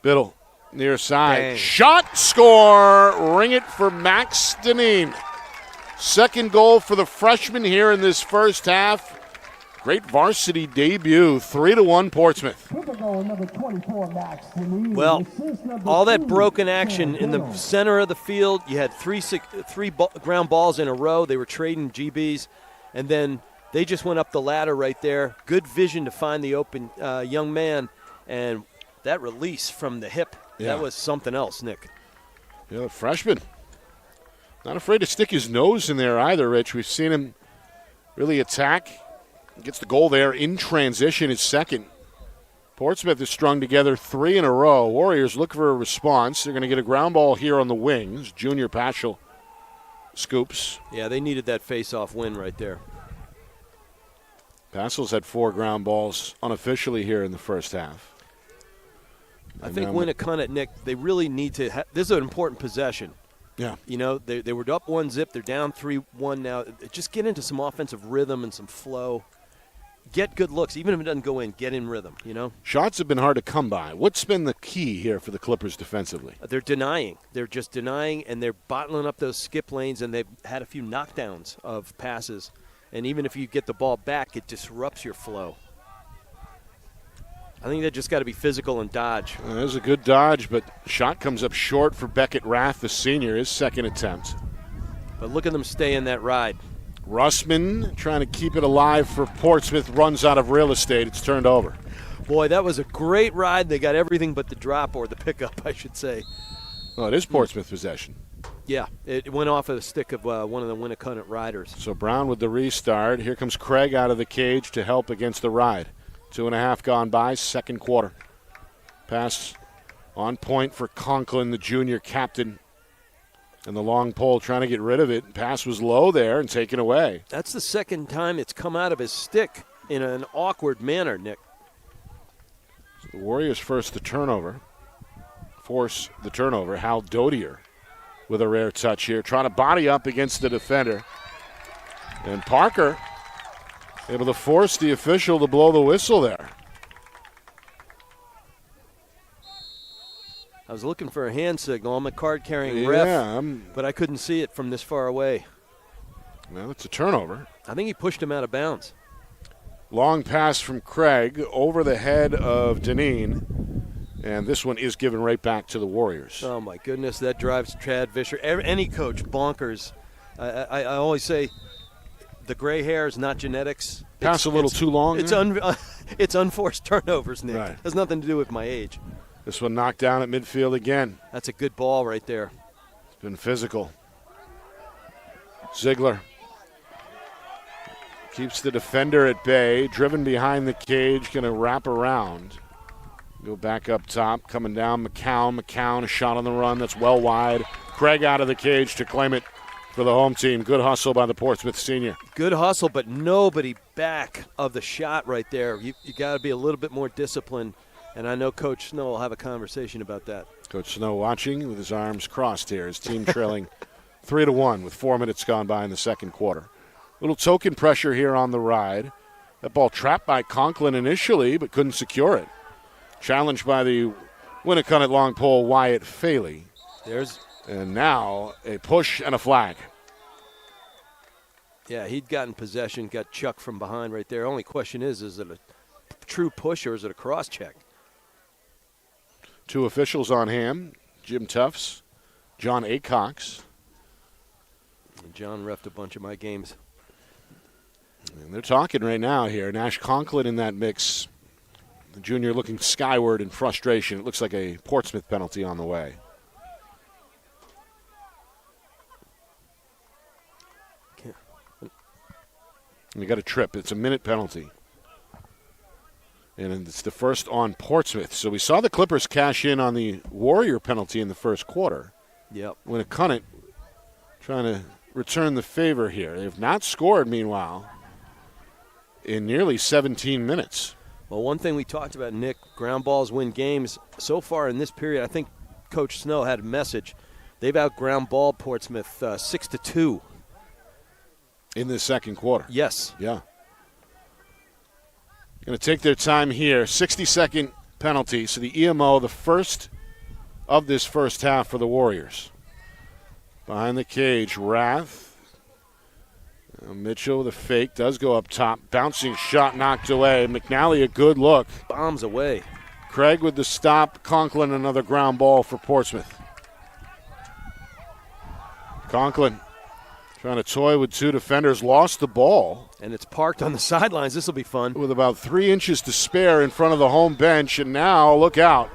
Biddle, near side. Dang. Shot, score. Ring it for Max Deneen. Second goal for the freshman here in this first half. Great varsity debut, 3-1 Portsmouth. With the goal, number 24, Max Deneen. Well, Assist number all that 2, broken action in the Biddle. center of the field. You had three ground balls in a row. They were trading GBs, and then they just went up the ladder right there. Good vision to find the open young man, and that release from the hip, that was something else, Nick. Yeah, the freshman. Not afraid to stick his nose in there either, Rich. We've seen him really attack. Gets the goal there in transition, his second. Portsmouth has strung together 3 in a row. Warriors look for a response. They're going to get a ground ball here on the wings. Junior Paschal scoops. Yeah, they needed that face-off win right there. Paschal's had 4 ground balls unofficially here in the first half. I think Winnacunnet, Nick, they really need to this is an important possession. Yeah. You know, they were up 1-0. They're down 3-1 now. Just get into some offensive rhythm and some flow. Get good looks. Even if it doesn't go in, get in rhythm, you know? Shots have been hard to come by. What's been the key here for the Clippers defensively? They're denying. They're just denying, and they're bottling up those skip lanes, and they've had a few knockdowns of passes. And even if you get the ball back, it disrupts your flow. I think they just got to be physical and dodge. There's a good dodge, but shot comes up short for Beckett Rath, the senior, his second attempt. But look at them stay in that ride. Russman trying to keep it alive for Portsmouth, runs out of real estate. It's turned over. Boy, that was a great ride. They got everything but the drop, or the pickup, I should say. Oh, it is Portsmouth possession. Yeah, it went off of the stick of one of the Winnacunnet riders. So Brown with the restart. Here comes Craig out of the cage to help against the ride. 2.5 gone by, second quarter. Pass on point for Conklin, the junior captain. And the long pole trying to get rid of it. Pass was low there and taken away. That's the second time it's come out of his stick in an awkward manner, Nick. So the Warriors force the turnover. Hal Dodier with a rare touch here. Trying to body up against the defender. And Parker able to force the official to blow the whistle there. I was looking for a hand signal. I'm a card-carrying ref, but I couldn't see it from this far away. Well, it's a turnover. I think he pushed him out of bounds. Long pass from Craig over the head of Deneen. And this one is given right back to the Warriors. Oh, my goodness, that drives Chad Vischer, any coach, bonkers. I always say the gray hair is not genetics. Pass a little too long. It's unforced turnovers, Nick. Right. Has nothing to do with my age. This one knocked down at midfield again. That's a good ball right there. It's been physical. Ziegler keeps the defender at bay, driven behind the cage, going to wrap around. Go back up top, coming down McCown, a shot on the run that's well wide. Craig out of the cage to claim it for the home team. Good hustle by the Portsmouth senior. Good hustle, but nobody back of the shot right there. You got to be a little bit more disciplined, and I know Coach Snow will have a conversation about that. Coach Snow watching with his arms crossed here. His team trailing 3-1 with 4 minutes gone by in the second quarter. Little token pressure here on the ride. That ball trapped by Conklin initially, but couldn't secure it. Challenged by the Winnacunnet long pole, Wyatt Faley. And now a push and a flag. Yeah, he'd gotten possession, got chucked from behind right there. Only question is it a true push or is it a cross check? 2 officials on hand, Jim Tufts, John Acox. And John reffed a bunch of my games. And they're talking right now here. Nash Conklin in that mix. The junior looking skyward in frustration. It looks like a Portsmouth penalty on the way. You got a trip. It's a minute penalty. And it's the first on Portsmouth. So we saw the Clippers cash in on the Warrior penalty in the first quarter. Yep. Winnacunnet trying to return the favor here. They have not scored, meanwhile, in nearly 17 minutes. Well, one thing we talked about, Nick, ground balls win games. So far in this period, I think Coach Snow had a message. They've out-ground balled Portsmouth 6-2. In the second quarter. Yes. Yeah. Going to take their time here. 60-second penalty. So the EMO, the first of this first half for the Warriors. Behind the cage, Rath. Mitchell, the fake, does go up top. Bouncing shot knocked away. McNally, a good look. Bombs away. Craig with the stop. Conklin, another ground ball for Portsmouth. Conklin trying to toy with 2 defenders, lost the ball. And it's parked on the sidelines. This will be fun. With about 3 inches to spare in front of the home bench, and now look out.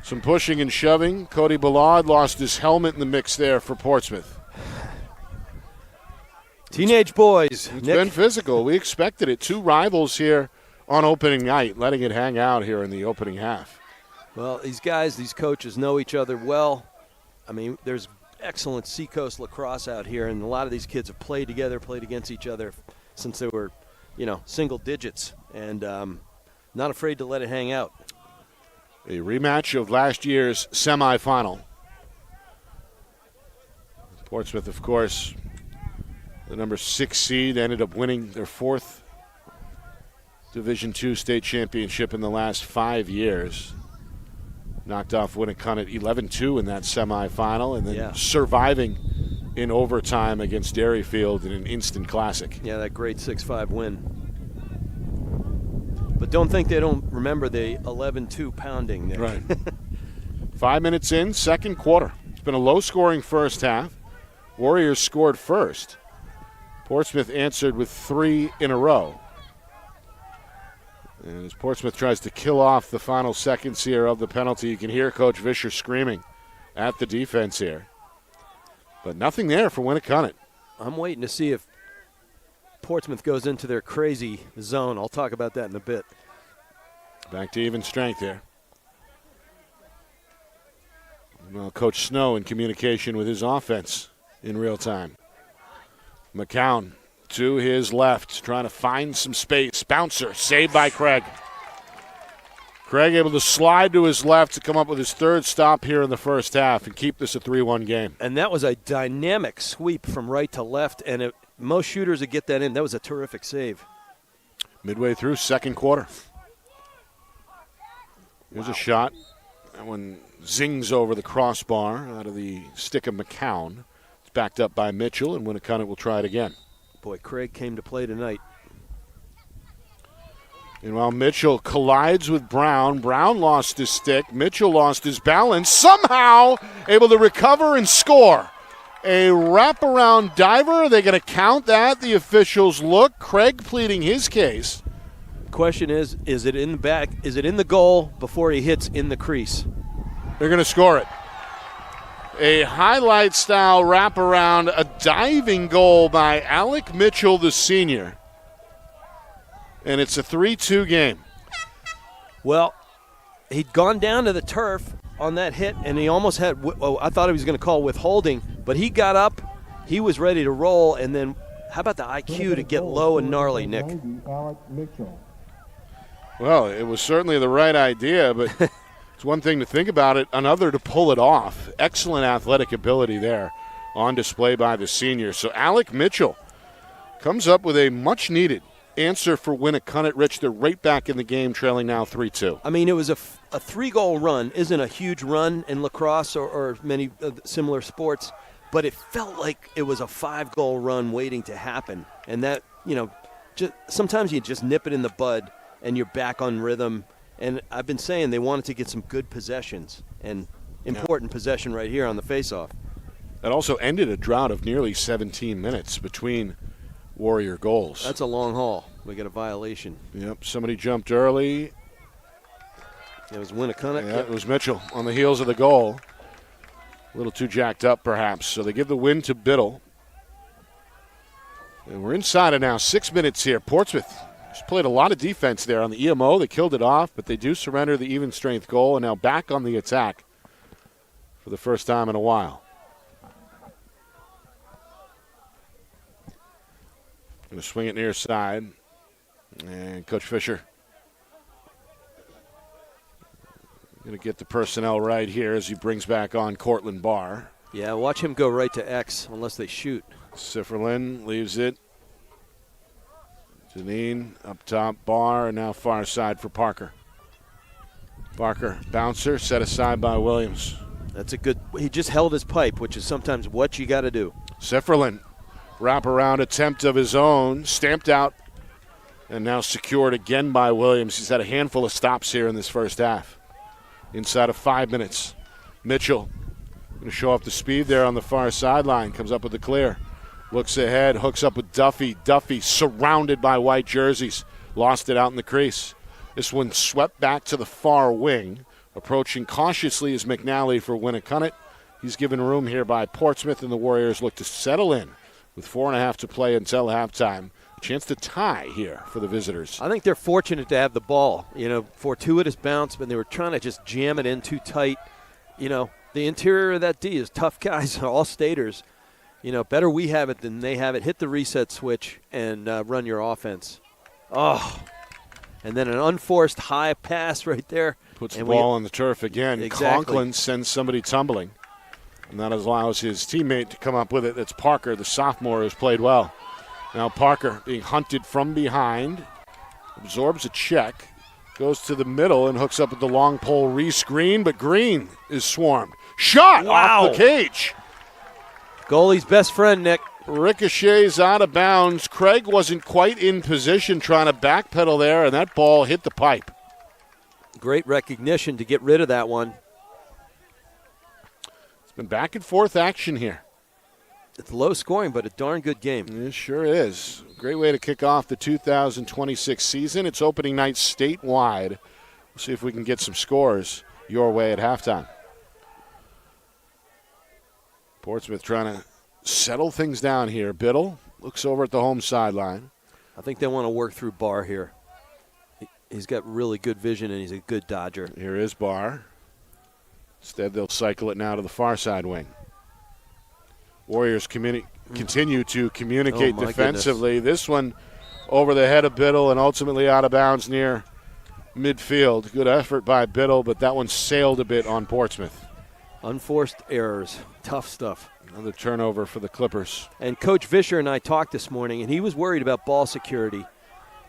Some pushing and shoving. Cody Ballard lost his helmet in the mix there for Portsmouth. Teenage boys. It's been physical. We expected it. 2 rivals here on opening night, letting it hang out here in the opening half. Well, these guys, these coaches know each other well. I mean, there's excellent Seacoast lacrosse out here, and a lot of these kids have played together, played against each other since they were, single digits, and not afraid to let it hang out. A rematch of last year's semifinal. Portsmouth, of course, the number 6 seed, ended up winning their 4th Division II state championship in the last 5 years. Knocked off Winnacunnet 11-2 in that semifinal, and then surviving in overtime against Derryfield in an instant classic. Yeah, that great 6-5 win. But don't think they don't remember the 11-2 pounding, Nick. Right. 5 minutes in, second quarter. It's been a low-scoring first half. Warriors scored first. Portsmouth answered with 3 in a row. And as Portsmouth tries to kill off the final seconds here of the penalty, you can hear Coach Vischer screaming at the defense here. But nothing there for Winnacunnet. I'm waiting to see if Portsmouth goes into their crazy zone. I'll talk about that in a bit. Back to even strength here. Well, Coach Snow in communication with his offense in real time. McCown to his left, trying to find some space. Bouncer, saved by Craig. Craig able to slide to his left to come up with his 3rd stop here in the first half and keep this a 3-1 game. And that was a dynamic sweep from right to left, and most shooters would get that in. That was a terrific save. Midway through second quarter. Here's a shot. That one zings over the crossbar out of the stick of McCown. It's backed up by Mitchell, and Winnacunnet will try it again. Boy, Craig came to play tonight. Meanwhile, Mitchell collides with Brown. Brown lost his stick. Mitchell lost his balance. Somehow able to recover and score. A wraparound diver. Are they going to count that? The officials look. Craig pleading his case. Question is it in the back? Is it in the goal before he hits in the crease? They're going to score it. A highlight-style wraparound, a diving goal by Alec Mitchell, the senior. And it's a 3-2 game. Well, he'd gone down to the turf on that hit, and he almost had, I thought he was going to call withholding, but he got up, he was ready to roll, and then how about the IQ to get low and gnarly, Nick? Alec Mitchell. Well, it was certainly the right idea, but it's one thing to think about it, another to pull it off. Excellent athletic ability there on display by the senior. So Alec Mitchell comes up with a much-needed answer for Winnacunnet. Rich, they're right back in the game, trailing now 3-2. I mean, it was a 3-goal run. Isn't a huge run in lacrosse or many similar sports, but it felt like it was a 5-goal run waiting to happen. And that, just sometimes you just nip it in the bud and you're back on rhythm. And I've been saying they wanted to get some good possessions, and important possession right here on the faceoff. That also ended a drought of nearly 17 minutes between Warrior goals. That's a long haul. We got a violation. Yep, somebody jumped early. It was Winnacunnet. Yeah, it was Mitchell on the heels of the goal. A little too jacked up, perhaps. So they give the win to Biddle. And we're inside of now 6 minutes here. Portsmouth just played a lot of defense there on the EMO. They killed it off, but they do surrender the even strength goal, and now back on the attack for the first time in a while. Going to swing it near side. And Coach Fisher going to get the personnel right here as he brings back on Cortland Barr. Yeah, watch him go right to X unless they shoot. Sifferlin leaves it. Janine up top, Barr, and now far side for Parker. Parker, bouncer, set aside by Williams. That's a good, he just held his pipe, which is sometimes what you got to do. Sifferlin, wraparound attempt of his own, stamped out, and now secured again by Williams. He's had a handful of stops here in this first half. Inside of 5 minutes, Mitchell going to show off the speed there on the far sideline, comes up with the clear. Looks ahead, hooks up with Duffy. Duffy surrounded by white jerseys. Lost it out in the crease. This one swept back to the far wing. Approaching cautiously is McNally for Winnacunnet. He's given room here by Portsmouth, and the Warriors look to settle in with 4.5 to play until halftime. A chance to tie here for the visitors. I think they're fortunate to have the ball. Fortuitous bounce, but they were trying to just jam it in too tight. The interior of that D is tough guys, all staters. Better we have it than they have it. Hit the reset switch and run your offense. Oh, and then an unforced high pass right there. Puts the ball on the turf again. Exactly. Conklin sends somebody tumbling. And that allows his teammate to come up with it. That's Parker, the sophomore, who's played well. Now Parker being hunted from behind. Absorbs a check. Goes to the middle and hooks up with the long pole re-screen, but Green is swarmed. Shot off the cage. Goalie's best friend, Nick. Ricochets out of bounds. Craig wasn't quite in position trying to backpedal there, and that ball hit the pipe. Great recognition to get rid of that one. It's been back and forth action here. It's low scoring, but a darn good game. It sure is. Great way to kick off the 2026 season. It's opening night statewide. We'll see if we can get some scores your way at halftime. Portsmouth trying to settle things down here. Biddle looks over at the home sideline. I think they want to work through Barr here. He's got really good vision, and he's a good dodger. Here is Barr. Instead, they'll cycle it now to the far side wing. Warriors continue to communicate defensively. Goodness. This one over the head of Biddle and ultimately out of bounds near midfield. Good effort by Biddle, but that one sailed a bit on Portsmouth. Unforced errors. Tough stuff. Another turnover for the Clippers. And Coach Fisher and I talked this morning, and he was worried about ball security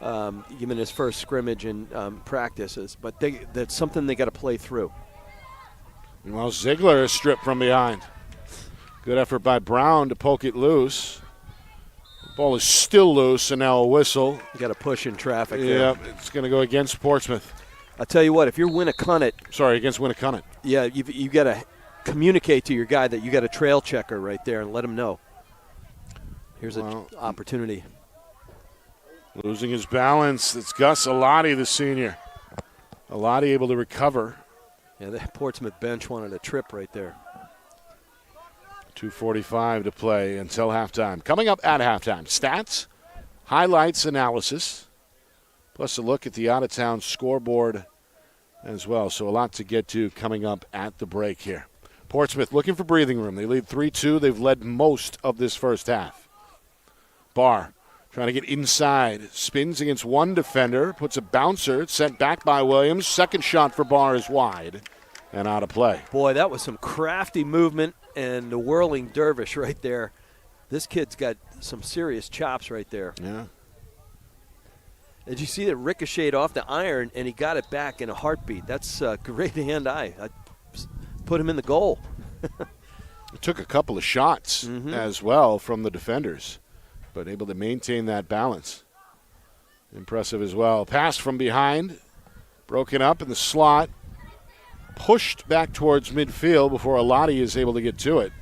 given his first scrimmage and practices. But that's something they got to play through. Meanwhile, Ziegler is stripped from behind. Good effort by Brown to poke it loose. Ball is still loose, and now a whistle. You got to push in traffic there. Yeah, it's going to go against Portsmouth. I'll tell you what, if you're Winnacunnet. Sorry, against Winnacunnet. Yeah, you got to communicate to your guy that you got a trail checker right there and let him know. Here's an opportunity. Losing his balance. It's Gus Alati, the senior. Alati able to recover. Yeah, the Portsmouth bench wanted a trip right there. 2:45 to play until halftime. Coming up at halftime, stats, highlights, analysis, plus a look at the out-of-town scoreboard as well. So a lot to get to coming up at the break here. Portsmouth looking for breathing room. They lead 3-2. They've led most of this first half. Barr trying to get inside. Spins against one defender. Puts a bouncer. It's sent back by Williams. Second shot for Barr is wide and out of play. Boy, that was some crafty movement and the whirling dervish right there. This kid's got some serious chops right there. Yeah. Did you see that ricocheted off the iron and he got it back in a heartbeat? That's great hand-eye. I put him in the goal. It took a couple of shots as well from the defenders, but able to maintain that balance. Impressive as well. Pass from behind, broken up in the slot, pushed back towards midfield before Alati is able to get to it.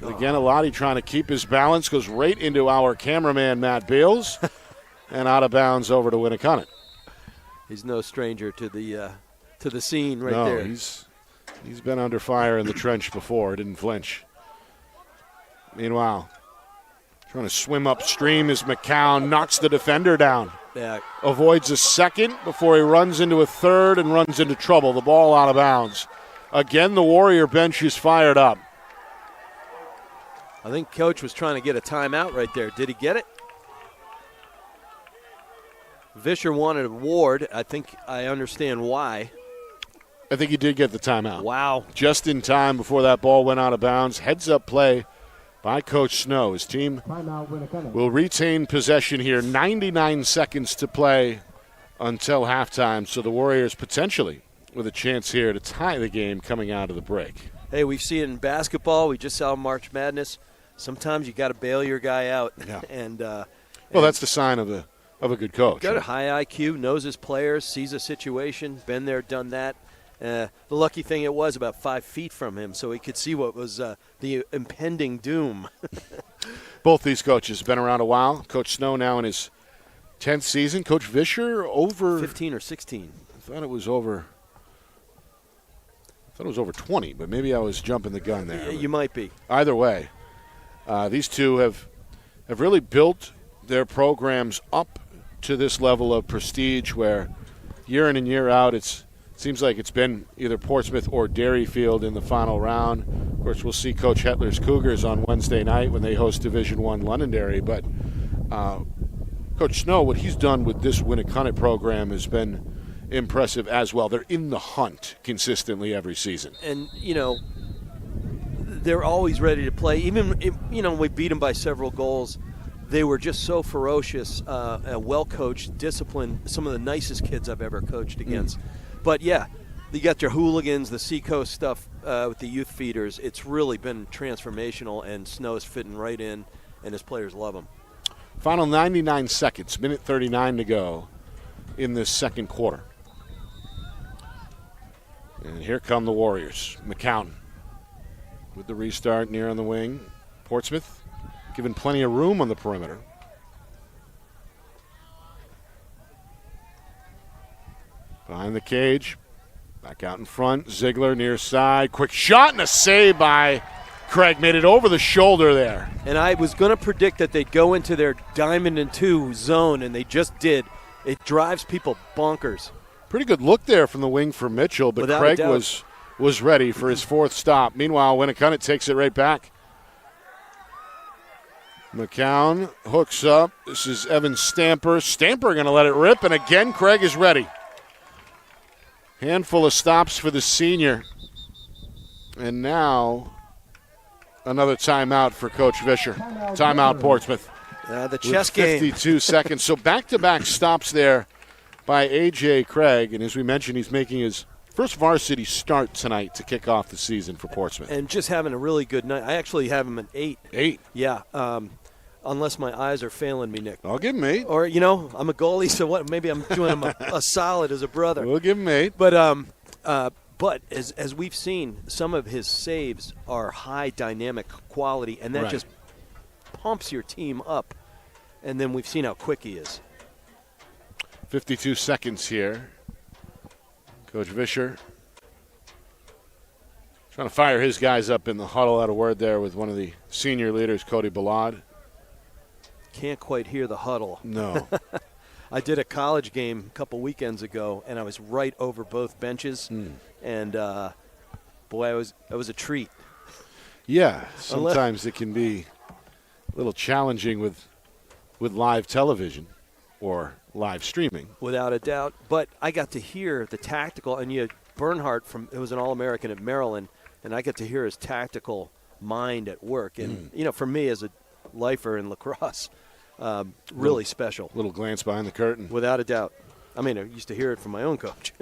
But again, Alati trying to keep his balance, goes right into our cameraman, Matt Beals, and out of bounds over to Winnacunnet. He's no stranger to the scene right No, there. He's been under fire in the trench before, didn't flinch. Meanwhile, trying to swim upstream as McCown knocks the defender down. Yeah. Avoids a second before he runs into a third and runs into trouble. The ball out of bounds. Again, the Warrior bench is fired up. I think Coach was trying to get a timeout right there. Did he get it? Vischer wanted a ward. I think I understand why. I think he did get the timeout. Wow. Just in time before that ball went out of bounds. Heads-up play by Coach Snow. His team will retain possession here. 99 seconds to play until halftime. So the Warriors potentially with a chance here to tie the game coming out of the break. Hey, we've seen it in basketball. We just saw March Madness. Sometimes you got to bail your guy out. Yeah. And well, that's the sign of a good coach. Got a high IQ, knows his players, sees a situation, been there, done that. The lucky thing it was about 5 feet from him, so he could see what was the impending doom. Both these coaches have been around a while. Coach Snow now in his 10th season. Coach Vischer over 15 or 16. I thought it was over 20, but maybe I was jumping the gun there. You might be. Either way, these two have really built their programs up to this level of prestige where year in and year out it seems like it's been either Portsmouth or Derryfield in the final round. Of course, we'll see Coach Hetler's Cougars on Wednesday night when they host Division I Londonderry. But Coach Snow, what he's done with this Winnacunnet program has been impressive as well. They're in the hunt consistently every season. And, they're always ready to play. Even, we beat them by several goals. They were just so ferocious, well-coached, disciplined, some of the nicest kids I've ever coached against. But, yeah, you got your hooligans, the Seacoast stuff with the youth feeders. It's really been transformational, and Snow's fitting right in, and his players love him. Final 99 seconds, minute 39 to go in this second quarter. And here come the Warriors. McCown with the restart near on the wing. Portsmouth given plenty of room on the perimeter. Behind the cage. Back out in front. Ziegler near side. Quick shot and a save by Craig. Made it over the shoulder there. And I was going to predict that they'd go into their diamond and two zone, and they just did. It drives people bonkers. Pretty good look there from the wing for Mitchell, but Without Craig a doubt. was ready for his fourth stop. Meanwhile, Winnacunnet takes it right back. McCown hooks up. This is Evan Stamper. Stamper going to let it rip, and again, Craig is ready. Handful of stops for the senior. And now another timeout for Coach Vischer. Timeout, Portsmouth. The chess with game. 52 seconds. So back-to-back stops there by A.J. Craig. And as we mentioned, he's making his first varsity start tonight to kick off the season for Portsmouth. And just having a really good night. I actually have him at 8. 8? Yeah. unless my eyes are failing me, Nick. I'll give him 8. Or, I'm a goalie, so what? Maybe I'm doing him a solid as a brother. We'll give him 8. But as we've seen, some of his saves are high dynamic quality, and that just pumps your team up. And then we've seen how quick he is. 52 seconds here. Coach Vischer trying to fire his guys up in the huddle. Had a word there with one of the senior leaders, Cody Ballard. Can't quite hear the huddle. No. I did a college game a couple weekends ago, and I was right over both benches. And, boy, it was a treat. Yeah, sometimes it can be a little challenging with live television or live streaming. Without a doubt. But I got to hear the tactical, and Bernhardt it was an All-American at Maryland, and I got to hear his tactical mind at work. And, for me as a lifer in lacrosse, really special. Little glance behind the curtain. Without a doubt. I mean, I used to hear it from my own coach.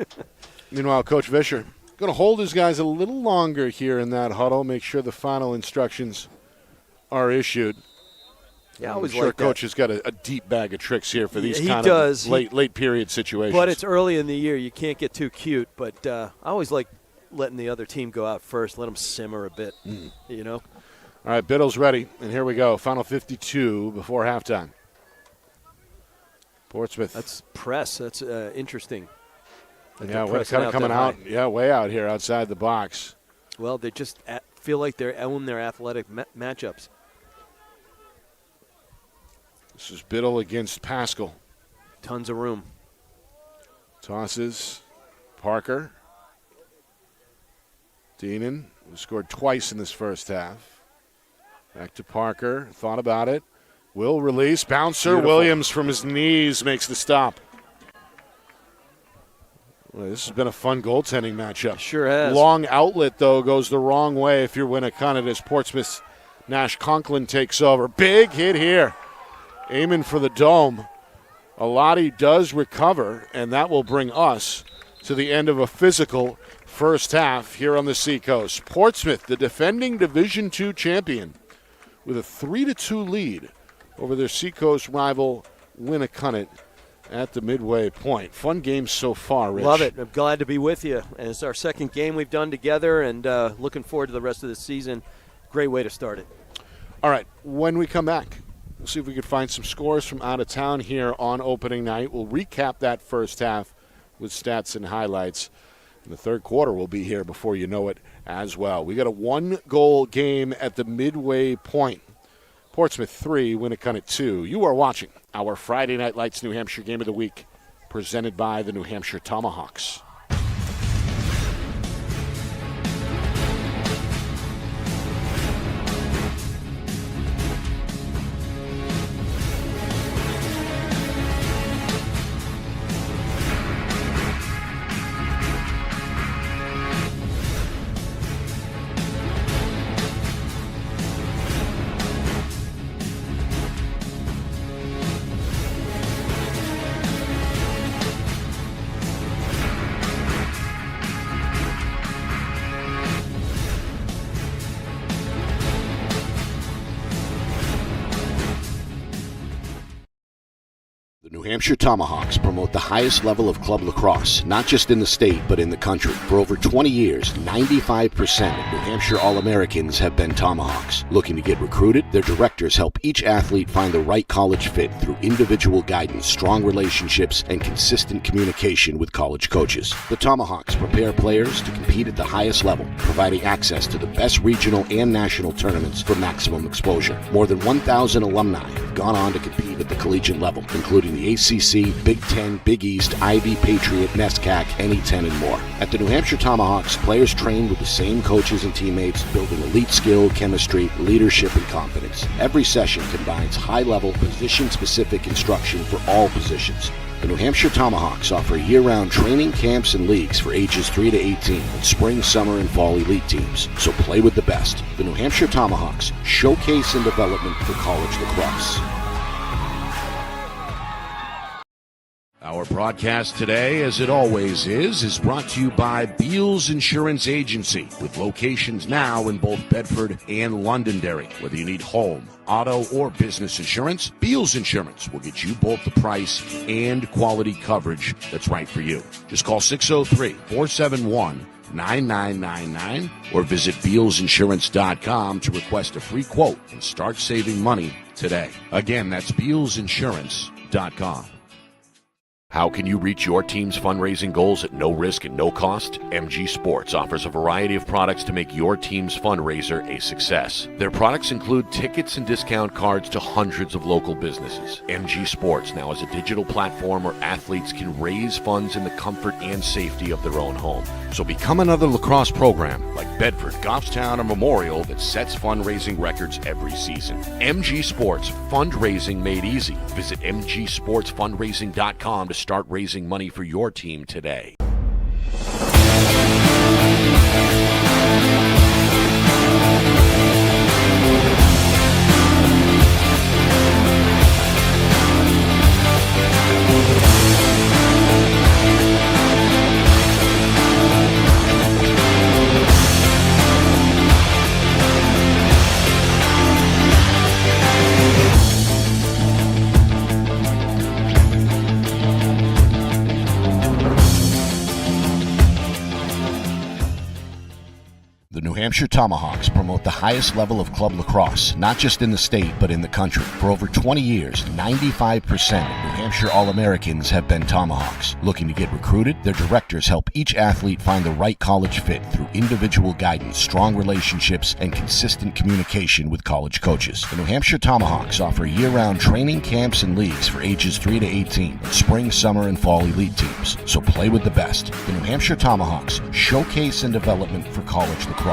Meanwhile, Coach Vischer going to hold his guys a little longer here in that huddle, make sure the final instructions are issued. Yeah, I I'm always sure like Coach that. has got a deep bag of tricks here for these He kind does. of late period situations. But it's early in the year. You can't get too cute. But I always like letting the other team go out first, let them simmer a bit, All right, Biddle's ready, and here we go. Final 52 before halftime. Portsmouth. That's press. That's interesting. Yeah, we're kind of coming out. Yeah, way out here outside the box. Well, they just feel like they own their athletic matchups. This is Biddle against Pascal. Tons of room. Tosses. Parker. Deenan, who scored twice in this first half. Back to Parker. Thought about it. Will release. Bouncer. Beautiful. Williams from his knees makes the stop. Well, this has been a fun goaltending matchup. Sure has. Long outlet, though, goes the wrong way if you're Winnacunnet as Portsmouth's Nash Conklin takes over. Big hit here. Aiming for the dome. Alati does recover, and that will bring us to the end of a physical first half here on the Seacoast. Portsmouth, the defending Division II champion, with a 3-2 lead over their Seacoast rival Winnacunnet at the midway point. Fun game so far, Rich. Love it. I'm glad to be with you. And it's our second game we've done together, and looking forward to the rest of the season. Great way to start it. All right, when we come back, we'll see if we can find some scores from out of town here on opening night. We'll recap that first half with stats and highlights. And the third quarter will be here before you know it as well. We got a 1-goal game at the midway point. Portsmouth 3, Winnacunnet 2. You are watching our Friday Night Lights New Hampshire Game of the Week, presented by the New Hampshire Tomahawks. New Hampshire Tomahawks promote the highest level of club lacrosse, not just in the state, but in the country. For over 20 years, 95% of New Hampshire All-Americans have been Tomahawks. Looking to get recruited? Their directors help each athlete find the right college fit through individual guidance, strong relationships, and consistent communication with college coaches. The Tomahawks prepare players to compete at the highest level, providing access to the best regional and national tournaments for maximum exposure. More than 1,000 alumni have gone on to compete at the collegiate level, including the ACC, Big Ten, Big East, Ivy, Patriot, NESCAC, NE10, and more. At the New Hampshire Tomahawks, players train with the same coaches and teammates, building elite skill, chemistry, leadership, and confidence. Every session combines high-level, position-specific instruction for all positions. The New Hampshire Tomahawks offer year-round training camps and leagues for ages 3 to 18, and spring, summer, and fall elite teams. So play with the best. The New Hampshire Tomahawks, showcase and development for college lacrosse. Our broadcast today, as it always is brought to you by Beals Insurance Agency, with locations now in both Bedford and Londonderry. Whether you need home, auto, or business insurance, Beals Insurance will get you both the price and quality coverage that's right for you. Just call 603-471-9999 or visit BealsInsurance.com to request a free quote and start saving money today. Again, that's BealsInsurance.com. How can you reach your team's fundraising goals at no risk and no cost? MG Sports offers a variety of products to make your team's fundraiser a success. Their products include tickets and discount cards to hundreds of local businesses. MG Sports now has a digital platform where athletes can raise funds in the comfort and safety of their own home. So become another lacrosse program like Bedford, Goffstown, or Memorial that sets fundraising records every season. MG Sports, fundraising made easy. Visit mgsportsfundraising.com to start raising money for your team today. The New Hampshire Tomahawks promote the highest level of club lacrosse, not just in the state, but in the country. For over 20 years, 95% of New Hampshire All-Americans have been Tomahawks. Looking to get recruited? Their directors help each athlete find the right college fit through individual guidance, strong relationships, and consistent communication with college coaches. The New Hampshire Tomahawks offer year-round training camps and leagues for ages 3 to 18, and spring, summer, and fall elite teams. So play with the best. The New Hampshire Tomahawks, showcase and development for college lacrosse.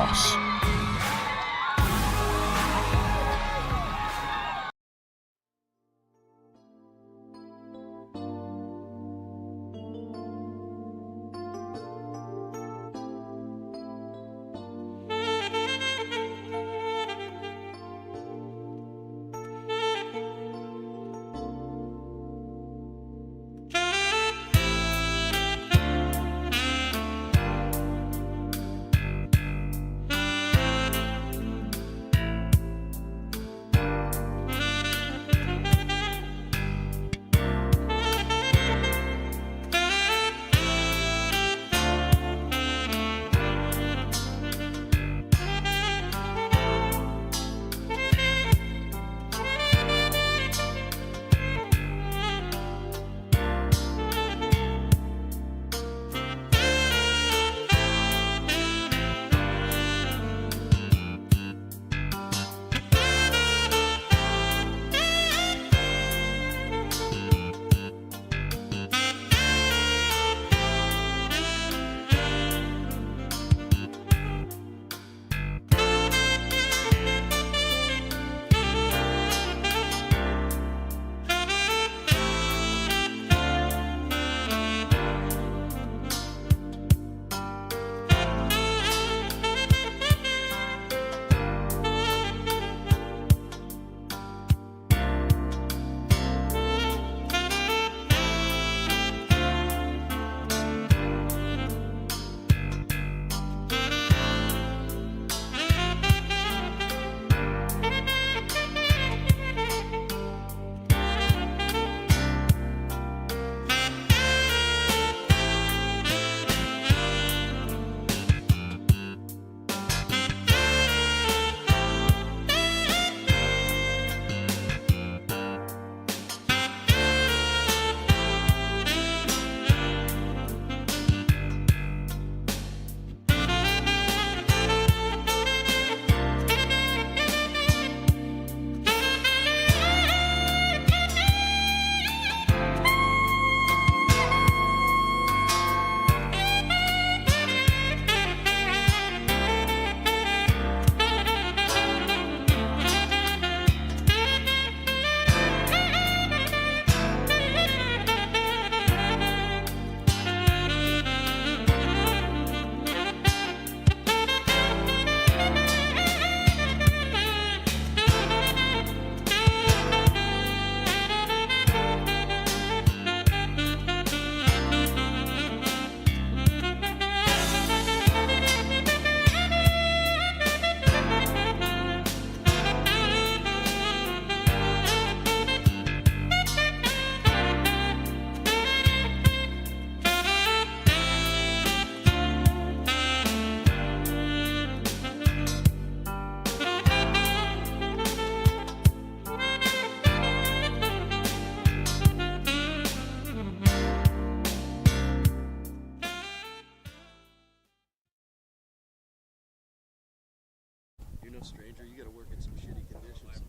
no stranger. You got to work in some shitty conditions.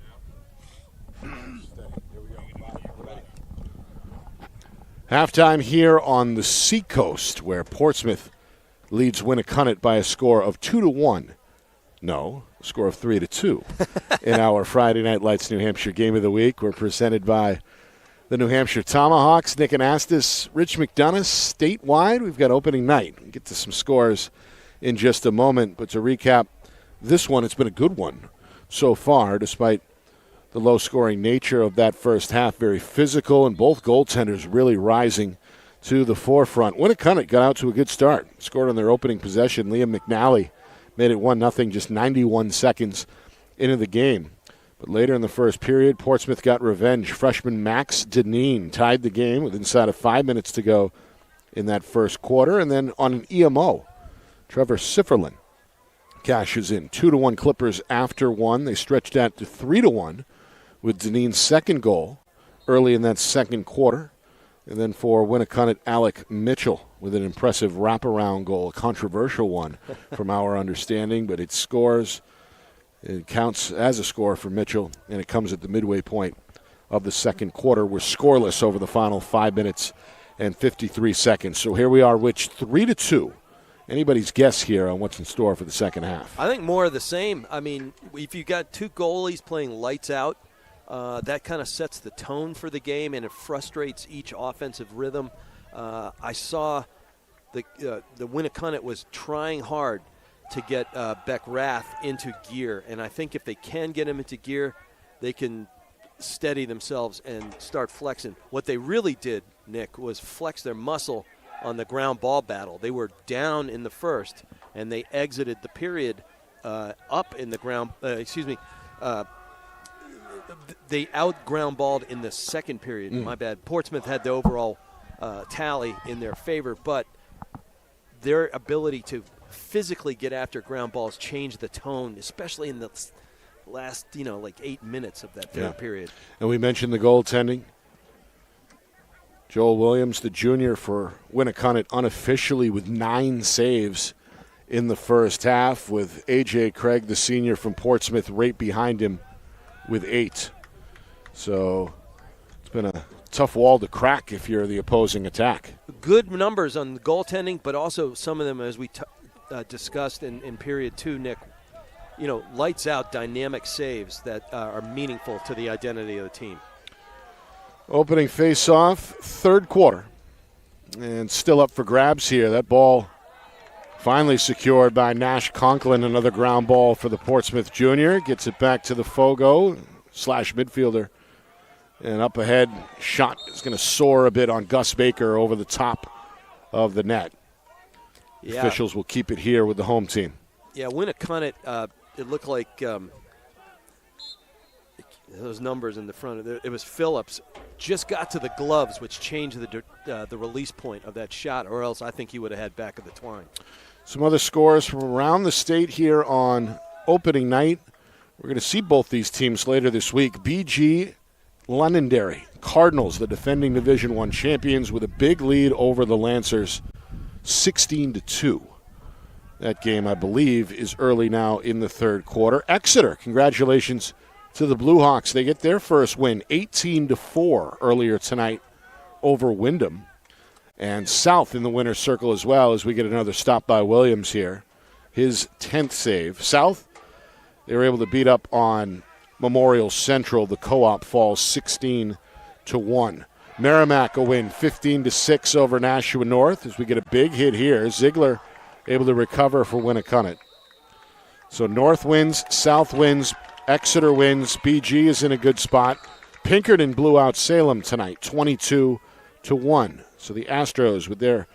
Here we go. Halftime here on the Seacoast, where Portsmouth leads Winnacunnet by a score of 2-1. No, a score of 3-2. In our Friday Night Lights New Hampshire Game of the Week, we're presented by the New Hampshire Tomahawks. Nick Anastas, Rich McDonough, statewide. We've got opening night. We'll get to some scores in just a moment. But to recap this one, it's been a good one so far, despite the low-scoring nature of that first half. Very physical, and both goaltenders really rising to the forefront. Winnacunnet got out to a good start. Scored on their opening possession. Liam McNally made it 1-0 just 91 seconds into the game. But later in the first period, Portsmouth got revenge. Freshman Max Deneen tied the game with inside of 5 minutes to go in that first quarter. And then on an EMO, Trevor Sifferlin cashes in. 2-1 Clippers after one. They stretched out to 3-1 with Deneen's second goal early in that second quarter. And then for Winnacunnet, Alec Mitchell with an impressive wraparound goal, a controversial one from our understanding, but it scores. It counts as a score for Mitchell, and it comes at the midway point of the second quarter. We're scoreless over the final 5 minutes and 53 seconds. So here we are, Rich, 3-2. Anybody's guess here on what's in store for the second half? I think more of the same. I mean, if you got two goalies playing lights out, that kind of sets the tone for the game, and it frustrates each offensive rhythm. I saw the Winnacunnet was trying hard to get Beck Rath into gear, and I think if they can get him into gear, they can steady themselves and start flexing. What they really did, Nick, was flex their muscle on the ground ball battle. They were down in the first, and they exited the period up in the ground. They out-ground balled in the second period. My bad. Portsmouth had the overall tally in their favor, but their ability to physically get after ground balls changed the tone, especially in the last, 8 minutes of that third period. And we mentioned the goaltending. Joel Williams, the junior for Winnacunnet, unofficially with 9 saves in the first half, with A.J. Craig, the senior from Portsmouth, right behind him with 8. So it's been a tough wall to crack if you're the opposing attack. Good numbers on the goaltending, but also some of them, as we discussed in period 2, Nick, lights out dynamic saves that are meaningful to the identity of the team. Opening face-off, third quarter. And still up for grabs here. That ball finally secured by Nash Conklin, another ground ball for the Portsmouth junior. Gets it back to the Fogo/midfielder. And up ahead, shot is going to soar a bit on Gus Baker over the top of the net. Yeah. Officials will keep it here with the home team. Yeah, Winnacunnet, it looked like those numbers in the front. It was Phillips. Just got to the gloves, which changed the release point of that shot, or else I think he would have had back of the twine. Some other scores from around the state here on opening night. We're going to see both these teams later this week. BG Londonderry Cardinals, the defending Division I champions, with a big lead over the Lancers, 16-2. That game, I believe, is early now in the third quarter. Exeter, congratulations to the Blue Hawks. They get their first win, 18-4 earlier tonight over Wyndham. And South in the winner's circle as well, as we get another stop by Williams here. His 10th save. South, they were able to beat up on Memorial Central. The Co-op falls 16-1. Merrimack a win 15-6 over Nashua North, as we get a big hit here. Ziegler able to recover for Winnacunnet. So North wins, South wins, Exeter wins. BG is in a good spot. Pinkerton blew out Salem tonight, 22-1. So the Astros with their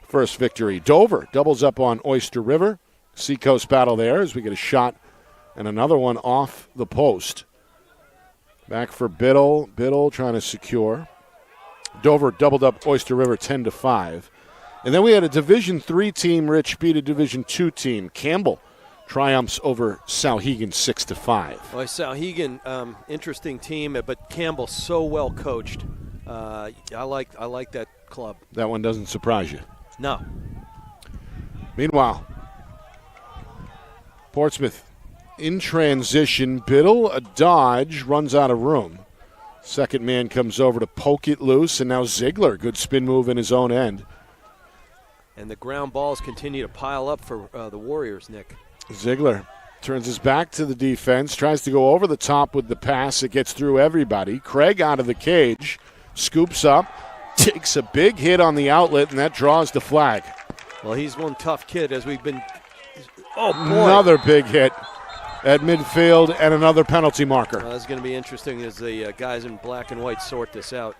first victory. Dover doubles up on Oyster River. Seacoast battle there as we get a shot and another one off the post. Back for Biddle. Biddle trying to secure. Dover doubled up Oyster River 10-5. And then we had a Division III team, Rich, beat a Division II team. Campbell triumphs over Souhegan 6-5. Well, Souhegan, interesting team, but Campbell so well coached. I like that club. That one doesn't surprise you. No. Meanwhile, Portsmouth in transition. Biddle, a dodge, runs out of room. Second man comes over to poke it loose, and now Ziegler, good spin move in his own end. And the ground balls continue to pile up for the Warriors, Nick. Ziegler turns his back to the defense, tries to go over the top with the pass. It gets through everybody. Craig out of the cage, scoops up, takes a big hit on the outlet, and that draws the flag. Well, he's one tough kid, as we've been. Oh, boy. Another big hit at midfield and another penalty marker. This is going to be interesting as the guys in black and white sort this out.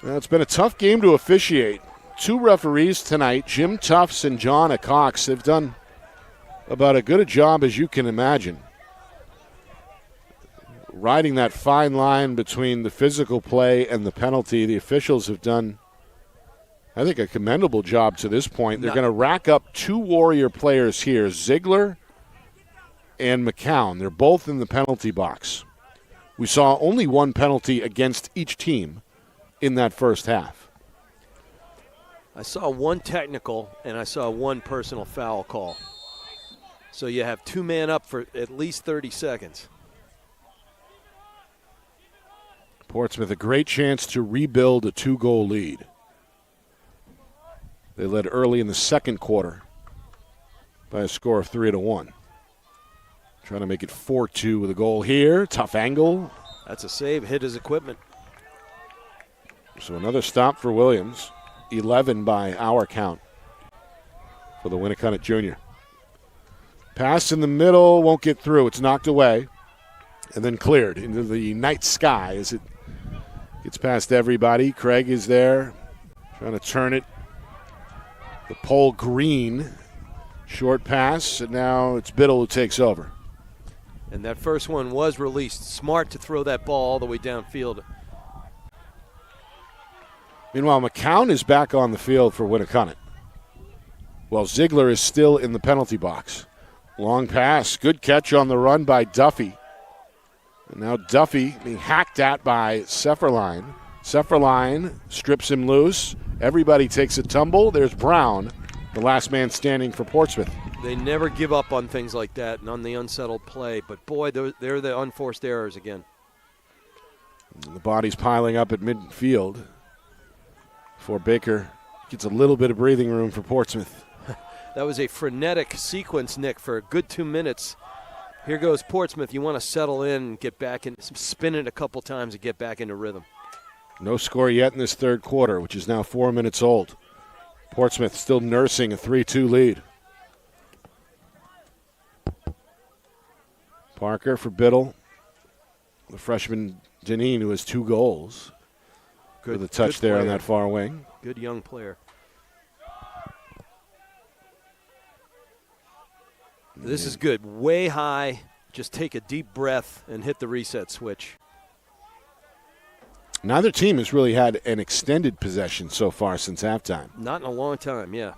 Well, it's been a tough game to officiate. Two referees tonight, Jim Tufts and John Cox. They've done about as good a job as you can imagine, riding that fine line between the physical play and the penalty. The officials have done, I think, a commendable job to this point. They're going to rack up two Warrior players here, Ziegler and McCown. They're both in the penalty box. We saw only one penalty against each team in that first half. I saw one technical, and I saw one personal foul call. So you have two man up for at least 30 seconds. Portsmouth, a great chance to rebuild a two-goal lead. They led early in the second quarter by a score of 3-1. Trying to make it 4-2 with a goal here. Tough angle. That's a save. Hit his equipment. So another stop for Williams. 11 by our count for the Winnacunnet Junior. Pass in the middle, won't get through. It's knocked away and then cleared into the night sky as it gets past everybody. Craig is there trying to turn it. The pole green. Short pass, and now it's Biddle who takes over. And that first one was released. Smart to throw that ball all the way downfield. Meanwhile, McCown is back on the field for Winnacunnet, while Ziegler is still in the penalty box. Long pass, good catch on the run by Duffy. And now Duffy being hacked at by Sefferline. Sefferline strips him loose. Everybody takes a tumble. There's Brown, the last man standing for Portsmouth. They never give up on things like that and on the unsettled play. But, boy, they're the unforced errors again. And the body's piling up at midfield before Baker gets a little bit of breathing room for Portsmouth. That was a frenetic sequence, Nick, for a good 2 minutes. Here goes Portsmouth. You want to settle in and get back in, spin it a couple times and get back into rhythm. No score yet in this third quarter, which is now 4 minutes old. Portsmouth still nursing a 3-2 lead. Parker for Biddle. The freshman Deneen, who has 2 goals. Good, with a touch there on that far wing. Good young player. This is good. Way high. Just take a deep breath and hit the reset switch. Neither team has really had an extended possession so far since halftime. Not in a long time, yeah.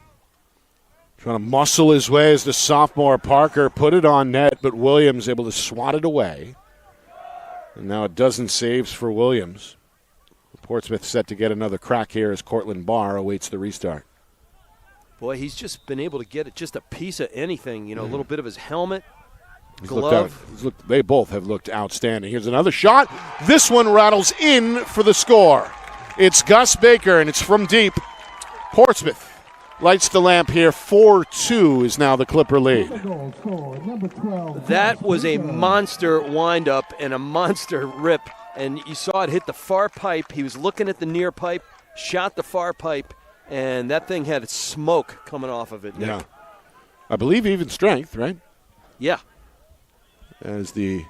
Trying to muscle his way as the sophomore Parker put it on net, but Williams able to swat it away. And now a dozen saves for Williams. Portsmouth set to get another crack here as Cortland Barr awaits the restart. Boy, he's just been able to get it just a piece of anything, a little bit of his helmet, glove. They both have looked outstanding. Here's another shot. This one rattles in for the score. It's Gus Baker, and it's from deep. Portsmouth lights the lamp here. 4-2 is now the Clipper lead. That was a monster windup and a monster rip. And you saw it hit the far pipe. He was looking at the near pipe, shot the far pipe, and that thing had smoke coming off of it, Nick. Yeah. I believe even strength, right? Yeah. As the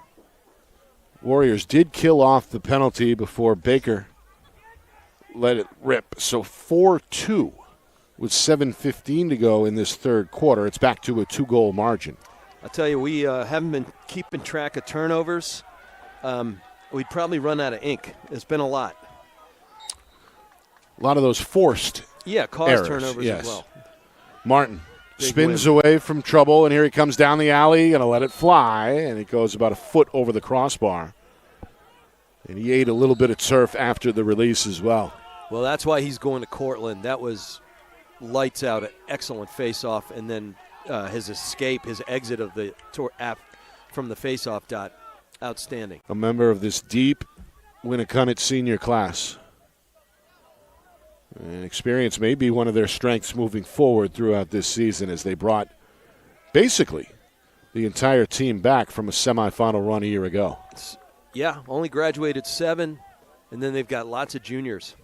Warriors did kill off the penalty before Baker let it rip. So 4-2 with 7:15 to go in this third quarter. It's back to a 2-goal margin. I'll tell you, we haven't been keeping track of turnovers. We'd probably run out of ink. It's been a lot. A lot of those forced errors. Turnovers as well. Martin Big spins win. away from trouble, and here he comes down the alley, going to let it fly, and it goes about a foot over the crossbar. And he ate a little bit of turf after the release as well. Well, that's why he's going to Cortland. That was lights out, an excellent face-off, and then his escape, his exit of the from the face-off dot, outstanding. A member of this deep Winnacunnet senior class. And experience may be one of their strengths moving forward throughout this season, as they brought basically the entire team back from a semifinal run a year ago. Yeah, only graduated 7, and then they've got lots of juniors.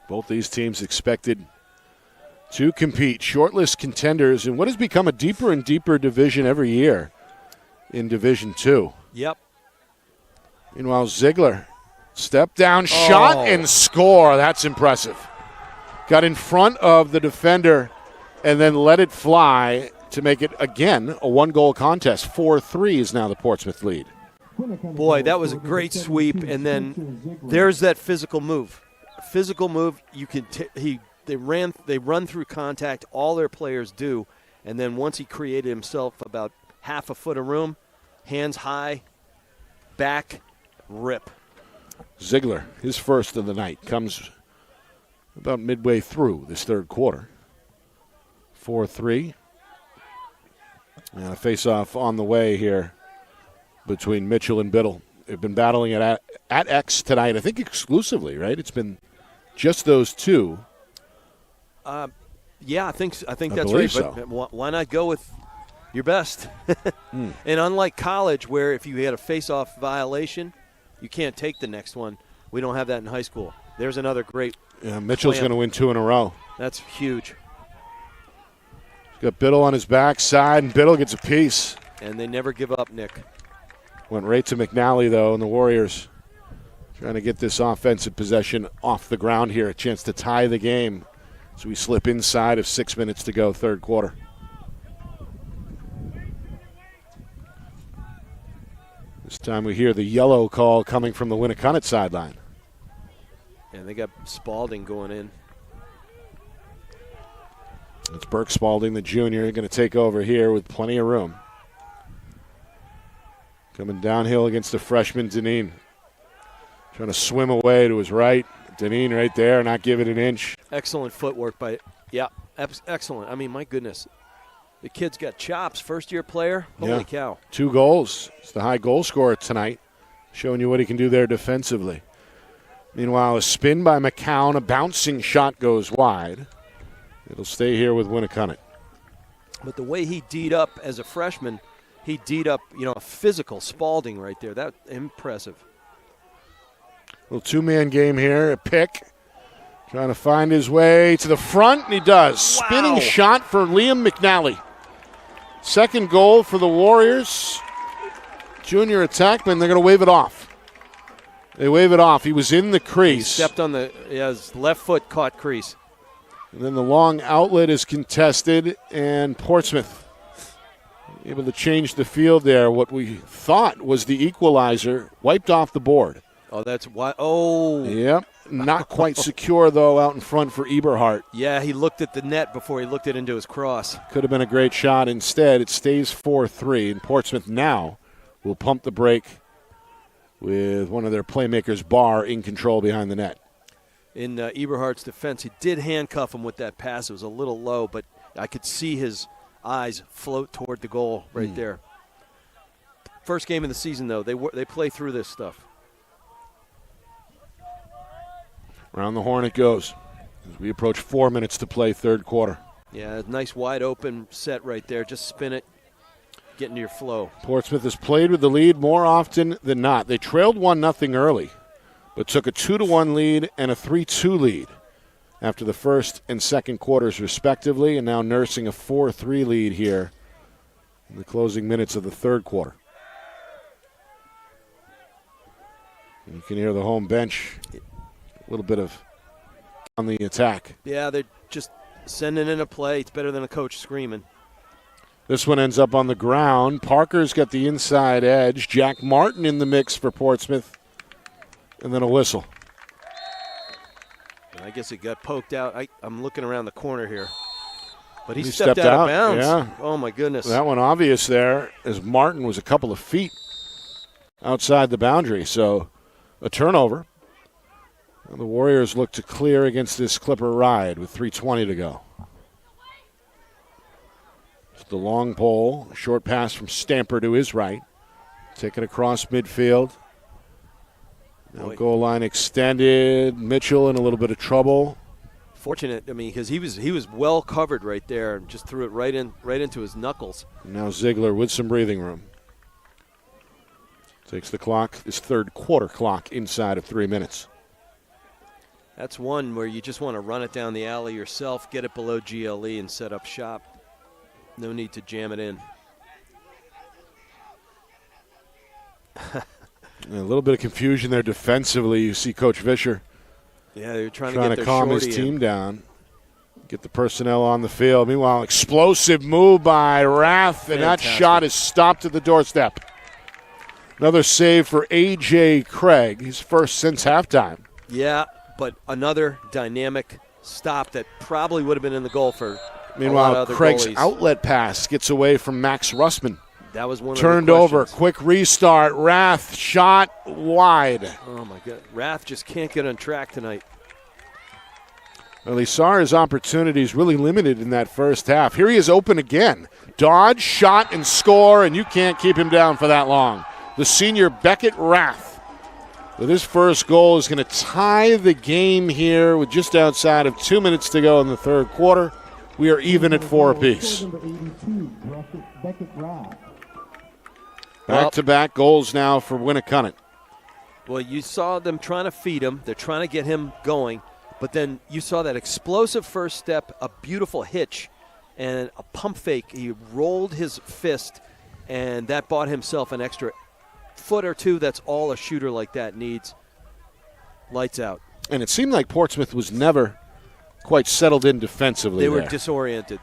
Both these teams expected to compete. Shortlist contenders in what has become a deeper and deeper division every year in Division II. Yep. Meanwhile, Ziegler, step down, shot, and score. That's impressive. Got in front of the defender and then let it fly to make it, again, a 1-goal contest. 4-3 is now the Portsmouth lead. Boy, that was a great sweep, and then there's that physical move. Physical move, you can they run through contact, all their players do, and then once he created himself about half a foot of room, hands high, back, rip. Ziegler, his first of the night, comes about midway through this third quarter. 4-3. And a face-off on the way here between Mitchell and Biddle. They've been battling it at X tonight, I think exclusively, right? It's been just those two. Yeah, I think that's right. So. But why not go with your best? And unlike college, where if you had a face-off violation, you can't take the next one. We don't have that in high school. There's another great. Yeah, Mitchell's going to win 2 in a row. That's huge. He's got Biddle on his backside, and Biddle gets a piece. And they never give up, Nick. Went right to McNally, though, and the Warriors trying to get this offensive possession off the ground here. A chance to tie the game as we slip inside of 6 minutes to go, third quarter. This time we hear the yellow call coming from the Winnacunnet sideline. And they got Spalding going in. It's Burke Spalding, the junior, going to take over here with plenty of room. Coming downhill against the freshman, Deneen. Trying to swim away to his right. Deneen right there, not giving an inch. Excellent footwork by, yeah, excellent. I mean, my goodness. The kid's got chops, first-year player. Holy cow. 2 goals. He's the high goal scorer tonight, showing you what he can do there defensively. Meanwhile, a spin by McCown, a bouncing shot goes wide. It'll stay here with Winnacunnet. But the way he D'd up as a freshman, he D'd up, a physical Spalding right there. That's impressive. Little 2-man game here. A pick. Trying to find his way to the front, and he does. Wow. Spinning shot for Liam McNally. Second goal for the Warriors. Junior attackman, they're going to wave it off. They wave it off. He was in the crease. He stepped on his left foot caught crease. And then the long outlet is contested, and Portsmouth able to change the field there. What we thought was the equalizer wiped off the board. Oh, that's why. Oh. Yep. Not quite secure, though, out in front for Eberhardt. Yeah, he looked at the net before he looked it into his cross. Could have been a great shot. Instead, it stays 4-3, and Portsmouth now will pump the brake with one of their playmakers, Barr, in control behind the net. In Eberhardt's defense, he did handcuff him with that pass. It was a little low, but I could see his eyes float toward the goal right there. First game of the season, though, they play through this stuff. Around the horn it goes as we approach 4 minutes to play third quarter. Yeah, nice wide open set right there. Just spin it, get into your flow. Portsmouth has played with the lead more often than not. They trailed 1-0 early, but took a 2-1 lead and a 3-2 lead after the first and second quarters respectively, and now nursing a 4-3 lead here in the closing minutes of the third quarter. And you can hear the home bench. A little bit of on the attack. Yeah, they're just sending in a play. It's better than a coach screaming. This one ends up on the ground. Parker's got the inside edge. Jack Martin in the mix for Portsmouth. And then a whistle. I guess it got poked out. I'm looking around the corner here. But he stepped out of bounds. Yeah. Oh, my goodness. That one obvious there as Martin was a couple of feet outside the boundary. So a turnover. And the Warriors look to clear against this Clipper ride with 3:20 to go. The long pole, short pass from Stamper to his right. Take it across midfield. Now goal line extended. Mitchell in a little bit of trouble. Fortunate, I mean, because he was well covered right there and just threw it right into his knuckles. Now Ziegler with some breathing room. Takes the clock, his third quarter clock, inside of 3 minutes. That's one where you just want to run it down the alley yourself, get it below GLE, and set up shop. No need to jam it in. A little bit of confusion there defensively. You see Coach Vischer. Yeah, they're trying to calm his team down, get the personnel on the field. Meanwhile, explosive move by Rath, and that shot is stopped at the doorstep. Another save for A.J. Craig, his first since halftime. Yeah, but another dynamic stop that probably would have been in the goal for Meanwhile, a lot of other Craig's goalies. Outlet pass gets away from Max Russman. That was one Turned of the over, quick restart. Rath shot wide. Oh, my God. Rath just can't get on track tonight. Well, he saw his opportunities really limited in that first half. Here he is open again. Dodge, shot, and score, and you can't keep him down for that long. The senior Beckett Rath, with his first goal, is going to tie the game here with just outside of 2 minutes to go in the third quarter. We are even at 4 apiece. Back-to-back goals now for Winnacunnet. Well, you saw them trying to feed him. They're trying to get him going. But then you saw that explosive first step, a beautiful hitch, and a pump fake. He rolled his fist, and that bought himself an extra foot or two. That's all a shooter like that needs. Lights out. And it seemed like Portsmouth was never quite settled in defensively. They were disoriented.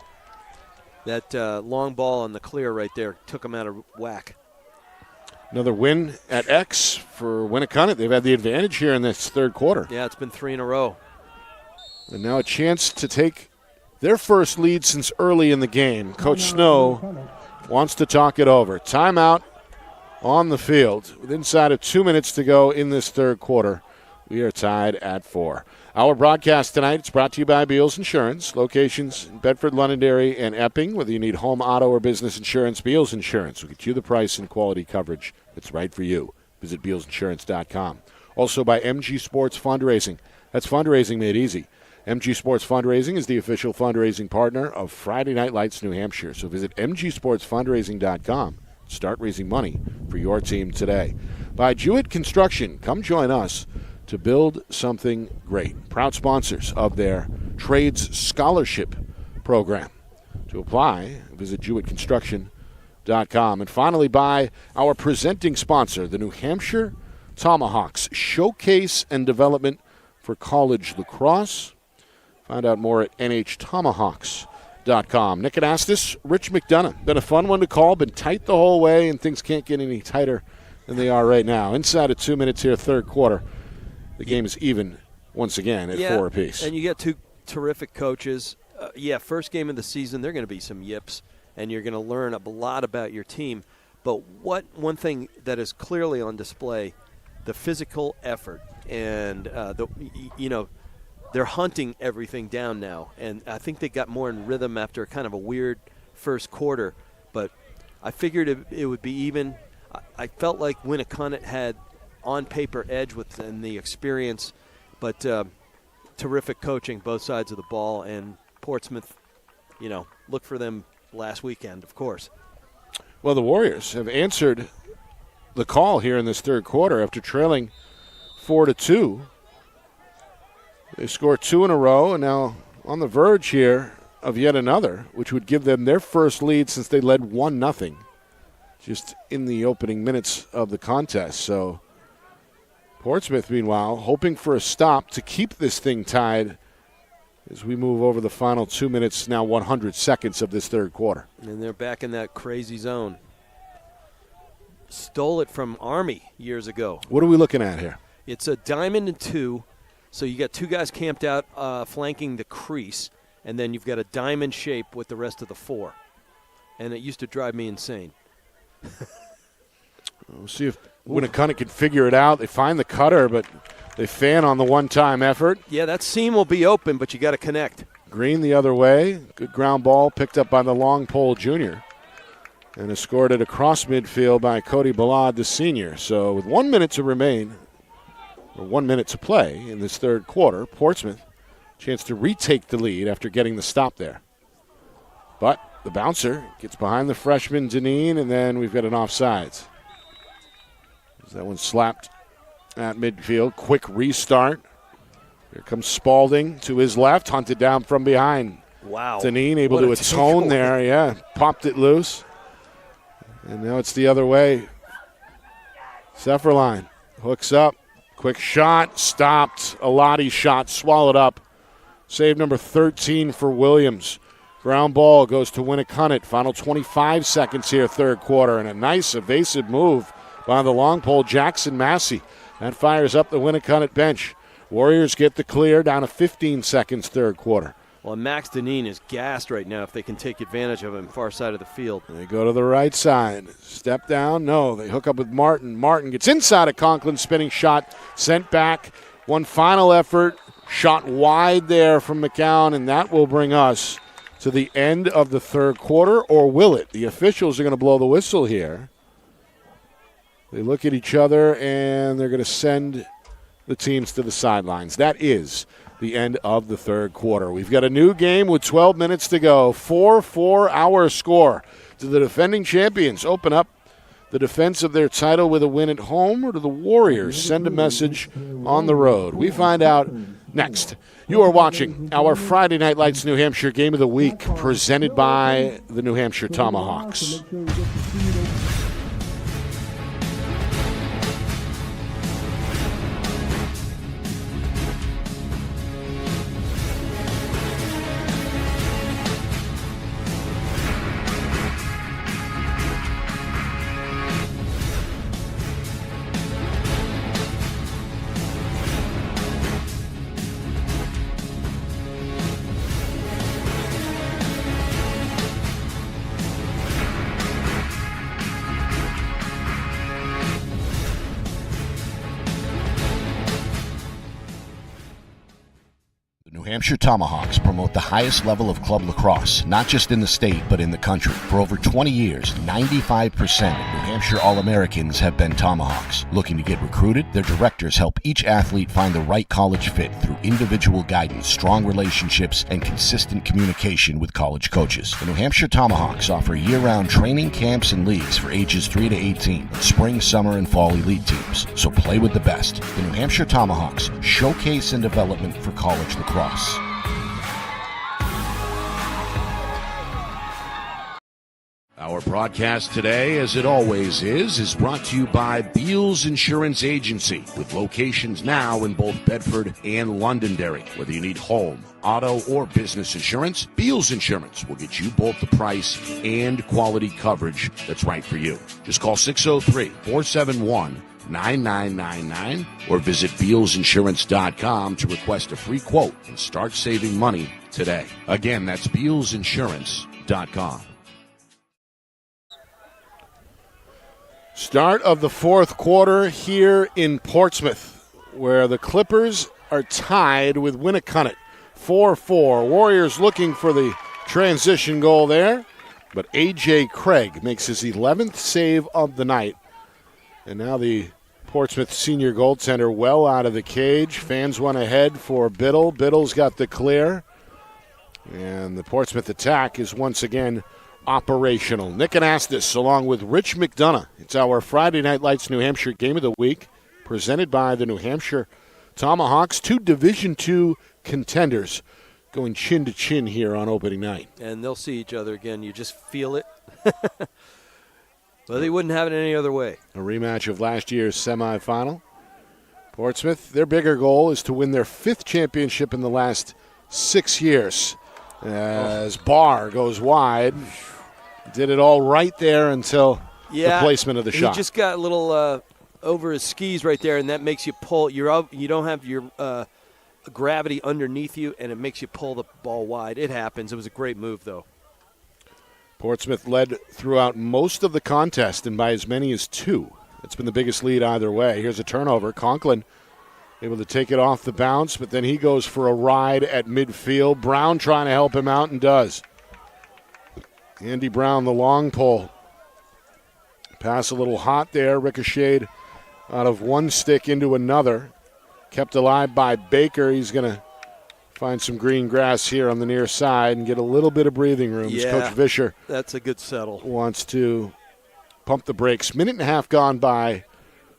That long ball on the clear right there took them out of whack. Another win at X for Winnacunnet. They've had the advantage here in this third quarter. Yeah, it's been 3 in a row. And now a chance to take their first lead since early in the game. Coach Snow wants to talk it over. Timeout on the field with inside of 2 minutes to go in this third quarter. We are tied at 4. Our broadcast tonight, it's brought to you by Beals Insurance. Locations in Bedford, Londonderry, and Epping. Whether you need home, auto, or business insurance, Beals Insurance will get you the price and quality coverage that's right for you. Visit BealsInsurance.com. Also by MG Sports Fundraising. That's fundraising made easy. MG Sports Fundraising is the official fundraising partner of Friday Night Lights New Hampshire. So visit MGSportsFundraising.com. Start raising money for your team today. By Jewett Construction. Come join us to build something great. Proud sponsors of their Trades Scholarship Program. To apply, visit JewettConstruction.com. And finally, by our presenting sponsor, the New Hampshire Tomahawks Showcase and Development for College Lacrosse. Find out more at NHTomahawks.com. Nick Anastas, Rich McDonough. Been a fun one to call, been tight the whole way, and things can't get any tighter than they are right now. Inside of 2 minutes here, third quarter. The game is even once again at 4 apiece. And you get two terrific coaches. First game of the season, they're going to be some yips, and you're going to learn a lot about your team. But one thing that is clearly on display, the physical effort, and they're hunting everything down now. And I think they got more in rhythm after kind of a weird first quarter. But I figured it would be even. I felt like Winnacunnet had on-paper edge within the experience, but terrific coaching both sides of the ball. And Portsmouth, look for them last weekend, of course. Well, the Warriors have answered the call here in this third quarter after trailing 4-2. They scored 2 in a row and now on the verge here of yet another, which would give them their first lead since they led 1-0 just in the opening minutes of the contest. So Portsmouth, meanwhile, hoping for a stop to keep this thing tied as we move over the final 2 minutes, now 100 seconds of this third quarter. And they're back in that crazy zone. Stole it from Army years ago. What are we looking at here? It's a diamond and 2. So you got 2 guys camped out flanking the crease, and then you've got a diamond shape with the rest of the 4. And it used to drive me insane. We'll see if Winnacunnet can figure it out. They find the cutter, but they fan on the one-time effort. Yeah, that seam will be open, but you got to connect. Green the other way. Good ground ball picked up by the long pole junior. And escorted across midfield by Cody Ballard, the senior. So with 1 minute to remain, or 1 minute to play in this third quarter, Portsmouth, chance to retake the lead after getting the stop there. But the bouncer gets behind the freshman, Deneen, and then we've got an offsides. That one slapped at midfield. Quick restart. Here comes Spalding to his left, hunted down from behind. Wow. Deneen able to atone there, yeah. Popped it loose. And now it's the other way. Sefferline hooks up. Quick shot, stopped. A Lottie shot, swallowed up. Save number 13 for Williams. Ground ball goes to Winnacunnet. Final 25 seconds here, third quarter. And a nice evasive move by the long pole, Jackson Massey. That fires up the Winnacunnet bench. Warriors get the clear down to 15 seconds, third quarter. Well, Max Deneen is gassed right now if they can take advantage of him far side of the field. They go to the right side. Step down. No, they hook up with Martin. Martin gets inside of Conklin. Spinning shot. Sent back. One final effort. Shot wide there from McCown, and that will bring us to the end of the third quarter, or will it? The officials are going to blow the whistle here. They look at each other, and they're going to send the teams to the sidelines. That is the end of the third quarter. We've got a new game with 12 minutes to go. 4-4 our score. Do the defending champions open up the defense of their title with a win at home, or do the Warriors send a message on the road? We find out next. You are watching our Friday Night Lights New Hampshire Game of the Week, presented by the New Hampshire Tomahawks. New Hampshire Tomahawks promote the highest level of club lacrosse, not just in the state, but in the country. For over 20 years, 95% of New Hampshire All-Americans have been Tomahawks. Looking to get recruited? Their directors help each athlete find the right college fit through individual guidance, strong relationships, and consistent communication with college coaches. The New Hampshire Tomahawks offer year-round training camps and leagues for ages 3 to 18, spring, summer, and fall elite teams. So play with the best. The New Hampshire Tomahawks, showcase and development for college lacrosse. Our broadcast today, as it always is brought to you by Beals Insurance Agency, with locations now in both Bedford and Londonderry. Whether you need home, auto, or business insurance, Beals Insurance will get you both the price and quality coverage that's right for you. Just call 603-471-9999 or visit BealsInsurance.com to request a free quote and start saving money today. Again, that's BealsInsurance.com. Start of the fourth quarter here in Portsmouth, where the Clippers are tied with Winnacunnet. 4-4. Warriors looking for the transition goal there, but A.J. Craig makes his 11th save of the night. And now the Portsmouth senior goaltender well out of the cage. Fans went ahead for Biddle. Biddle's got the clear. And the Portsmouth attack is once again operational. Nick Anastas along with Rich McDonough. It's our Friday Night Lights New Hampshire Game of the Week, presented by the New Hampshire Tomahawks. Two Division II contenders going chin to chin here on opening night. And they'll see each other again. You just feel it. Well, they wouldn't have it any other way. A rematch of last year's semifinal. Portsmouth, their bigger goal is to win their 5th championship in the last 6 years. As Barr goes wide. Did it all right there until the placement of the shot. He just got a little over his skis right there, and that makes you pull. You don't have your gravity underneath you, and it makes you pull the ball wide. It happens. It was a great move, though. Portsmouth led throughout most of the contest, and by as many as 2. It's been the biggest lead either way. Here's a turnover. Conklin able to take it off the bounce, but then he goes for a ride at midfield. Brown trying to help him out and does. Andy Brown, the long pole. Pass a little hot there, ricocheted out of one stick into another. Kept alive by Baker. He's going to find some green grass here on the near side and get a little bit of breathing room. Yeah, Coach Vischer that's a good settle. Wants to pump the brakes. Minute and a half gone by,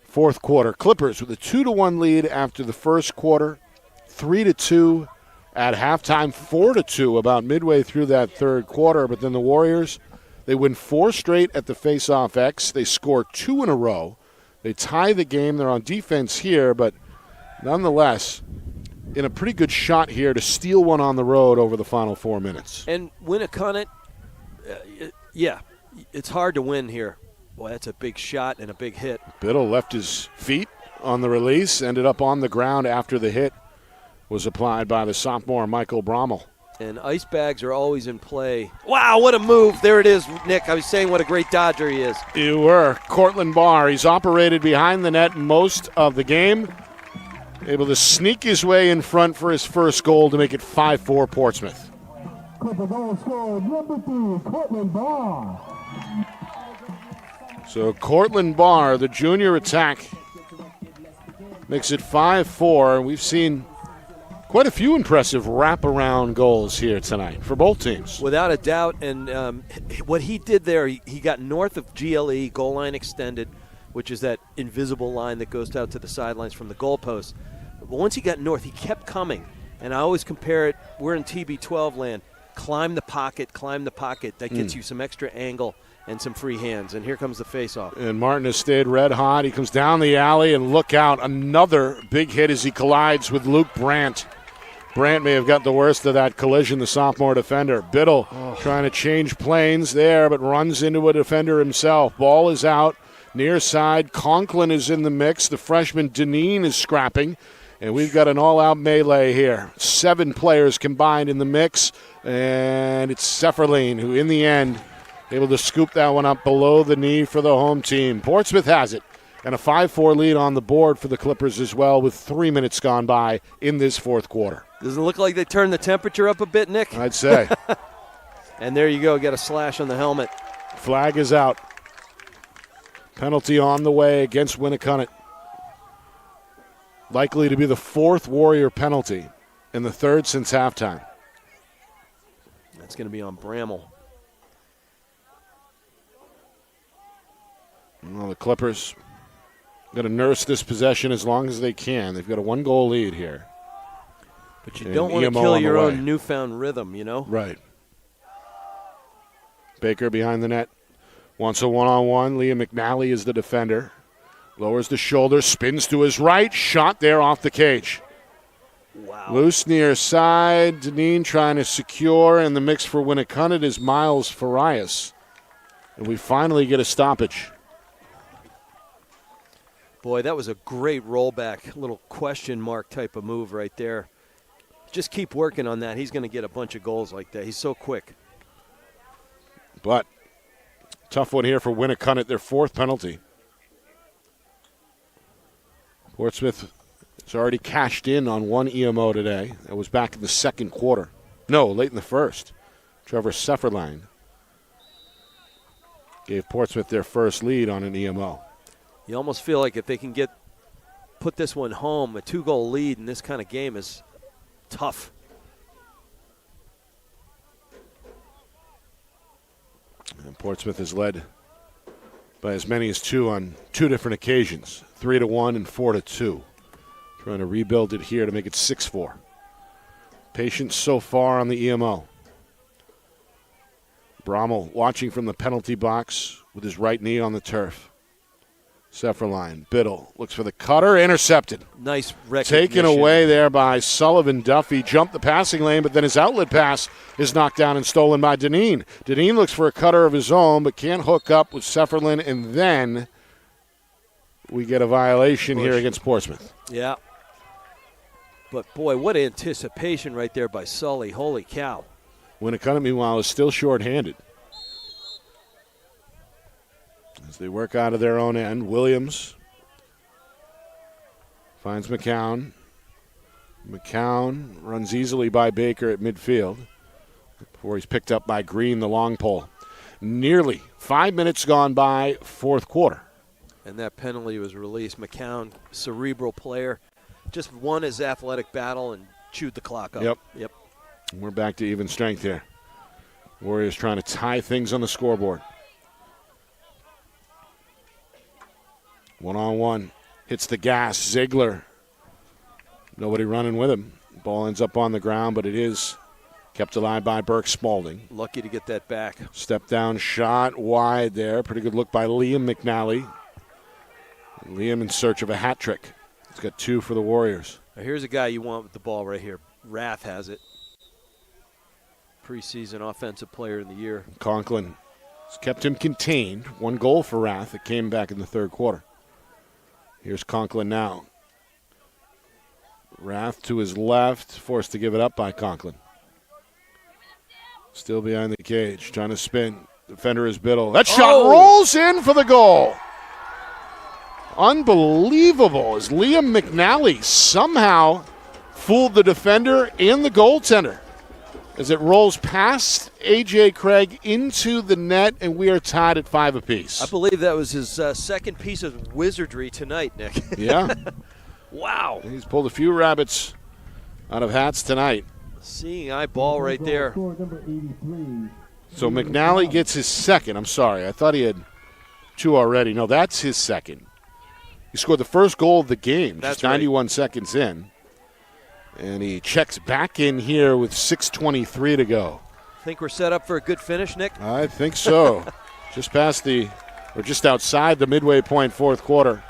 fourth quarter. Clippers with a 2-1 lead after the first quarter, 3-2 at halftime, 4-2 about midway through that third quarter. But then the Warriors, they win 4 straight at the face-off X. They score 2 in a row. They tie the game. They're on defense here, but nonetheless, in a pretty good shot here to steal one on the road over the final 4 minutes. And Winnacunnet, yeah, it's hard to win here. Boy, that's a big shot and a big hit. Biddle left his feet on the release, ended up on the ground after the hit was applied by the sophomore Michael Brommel. And ice bags are always in play. Wow, what a move. There it is, Nick. I was saying what a great dodger he is. You were. Cortland Barr, he's operated behind the net most of the game. Able to sneak his way in front for his first goal to make it 5-4 Portsmouth. Clipper goal scored number 3, Cortland Barr. So Cortland Barr, the junior attack, makes it 5-4. We've seen quite a few impressive wraparound goals here tonight for both teams. Without a doubt, and what he did there, he got north of GLE, goal line extended, which is that invisible line that goes out to the sidelines from the goalpost. But once he got north, he kept coming. And I always compare it, we're in TB12 land. Climb the pocket. That gets you some extra angle and some free hands. And here comes the faceoff. And Martin has stayed red hot. He comes down the alley, and look out, another big hit as he collides with Luke Brandt. Brandt may have got the worst of that collision, the sophomore defender. Biddle trying to change planes there, but runs into a defender himself. Ball is out, near side. Conklin is in the mix. The freshman Deneen is scrapping. And we've got an all-out melee here. 7 players combined in the mix, and it's Sefferline who, in the end, able to scoop that one up below the knee for the home team. Portsmouth has it, and a 5-4 lead on the board for the Clippers as well, with 3 minutes gone by in this fourth quarter. Doesn't it look like they turned the temperature up a bit, Nick? I'd say. And there you go, get a slash on the helmet. Flag is out. Penalty on the way against Winnacunnet. Likely to be the 4th Warrior penalty and the 3rd since halftime. That's going to be on Bramall. Well, the Clippers going to nurse this possession as long as they can. They've got a 1-goal lead here. But you don't want to kill your own newfound rhythm, you know? Right. Baker behind the net. Wants a one-on-one. Liam McNally is the defender. Lowers the shoulder, spins to his right. Shot there off the cage. Wow. Loose near side. Deneen trying to secure. And the mix for Winnacunnet is Miles Farias. And we finally get a stoppage. Boy, that was a great rollback, little question mark type of move right there. Just keep working on that. He's going to get a bunch of goals like that. He's so quick. But tough one here for Winnacunnet, their 4th penalty. Portsmouth has already cashed in on 1 EMO today. That was back in the second quarter. No, late in the first. Trevor Sefferline gave Portsmouth their first lead on an EMO. You almost feel like if they can put this one home, a 2-goal lead in this kind of game is tough. And Portsmouth has led by as many as 2 on 2 different occasions, 3-1 and 4-2. Trying to rebuild it here to make it 6-4. Patience so far on the EMO. Brommel watching from the penalty box with his right knee on the turf. Sefferline, Biddle looks for the cutter, intercepted. Nice recognition. Taken away there by Sullivan Duffy. Jumped the passing lane, but then his outlet pass is knocked down and stolen by Deneen. Deneen looks for a cutter of his own, but can't hook up with Sefferlin, and then we get a violation here against Portsmouth. Yeah. But, boy, what anticipation right there by Sully. Holy cow. Winnacunnet, meanwhile, is still shorthanded. As they work out of their own end, Williams Finds McCown. McCown runs easily by Baker at midfield before he's picked up by Green, the long pole. Nearly 5 minutes gone by, fourth quarter. And that penalty was released. McCown, cerebral player, just won his athletic battle and chewed the clock up. Yep. We're back to even strength here. Warriors trying to tie things on the scoreboard. 1-on-1. Hits the gas. Ziegler. Nobody running with him. Ball ends up on the ground, but it is kept alive by Burke Spalding. Lucky to get that back. Step down shot wide there. Pretty good look by Liam McNally. Liam in search of a hat trick. He's got 2 for the Warriors. Now here's a guy you want with the ball right here. Rath has it. Preseason Offensive Player of the Year. Conklin has kept him contained. 1 goal for Rath. It came back in the third quarter. Here's Conklin now. Rath to his left, forced to give it up by Conklin. Still behind the cage, trying to spin. Defender is Biddle. That shot rolls in for the goal. Unbelievable as Liam McNally somehow fooled the defender and the goaltender as it rolls past A.J. Craig into the net, and we are tied at 5 apiece. I believe that was his second piece of wizardry tonight, Nick. Yeah. Wow. He's pulled a few rabbits out of hats tonight. Seeing eye ball right there. So McNally gets his second. I'm sorry. I thought he had 2 already. No, that's his second. He scored the first goal of the game, That's just 91 seconds in. And he checks back in here with 6:23 to go. Think we're set up for a good finish, Nick? I think so. Just outside the midway point, fourth quarter.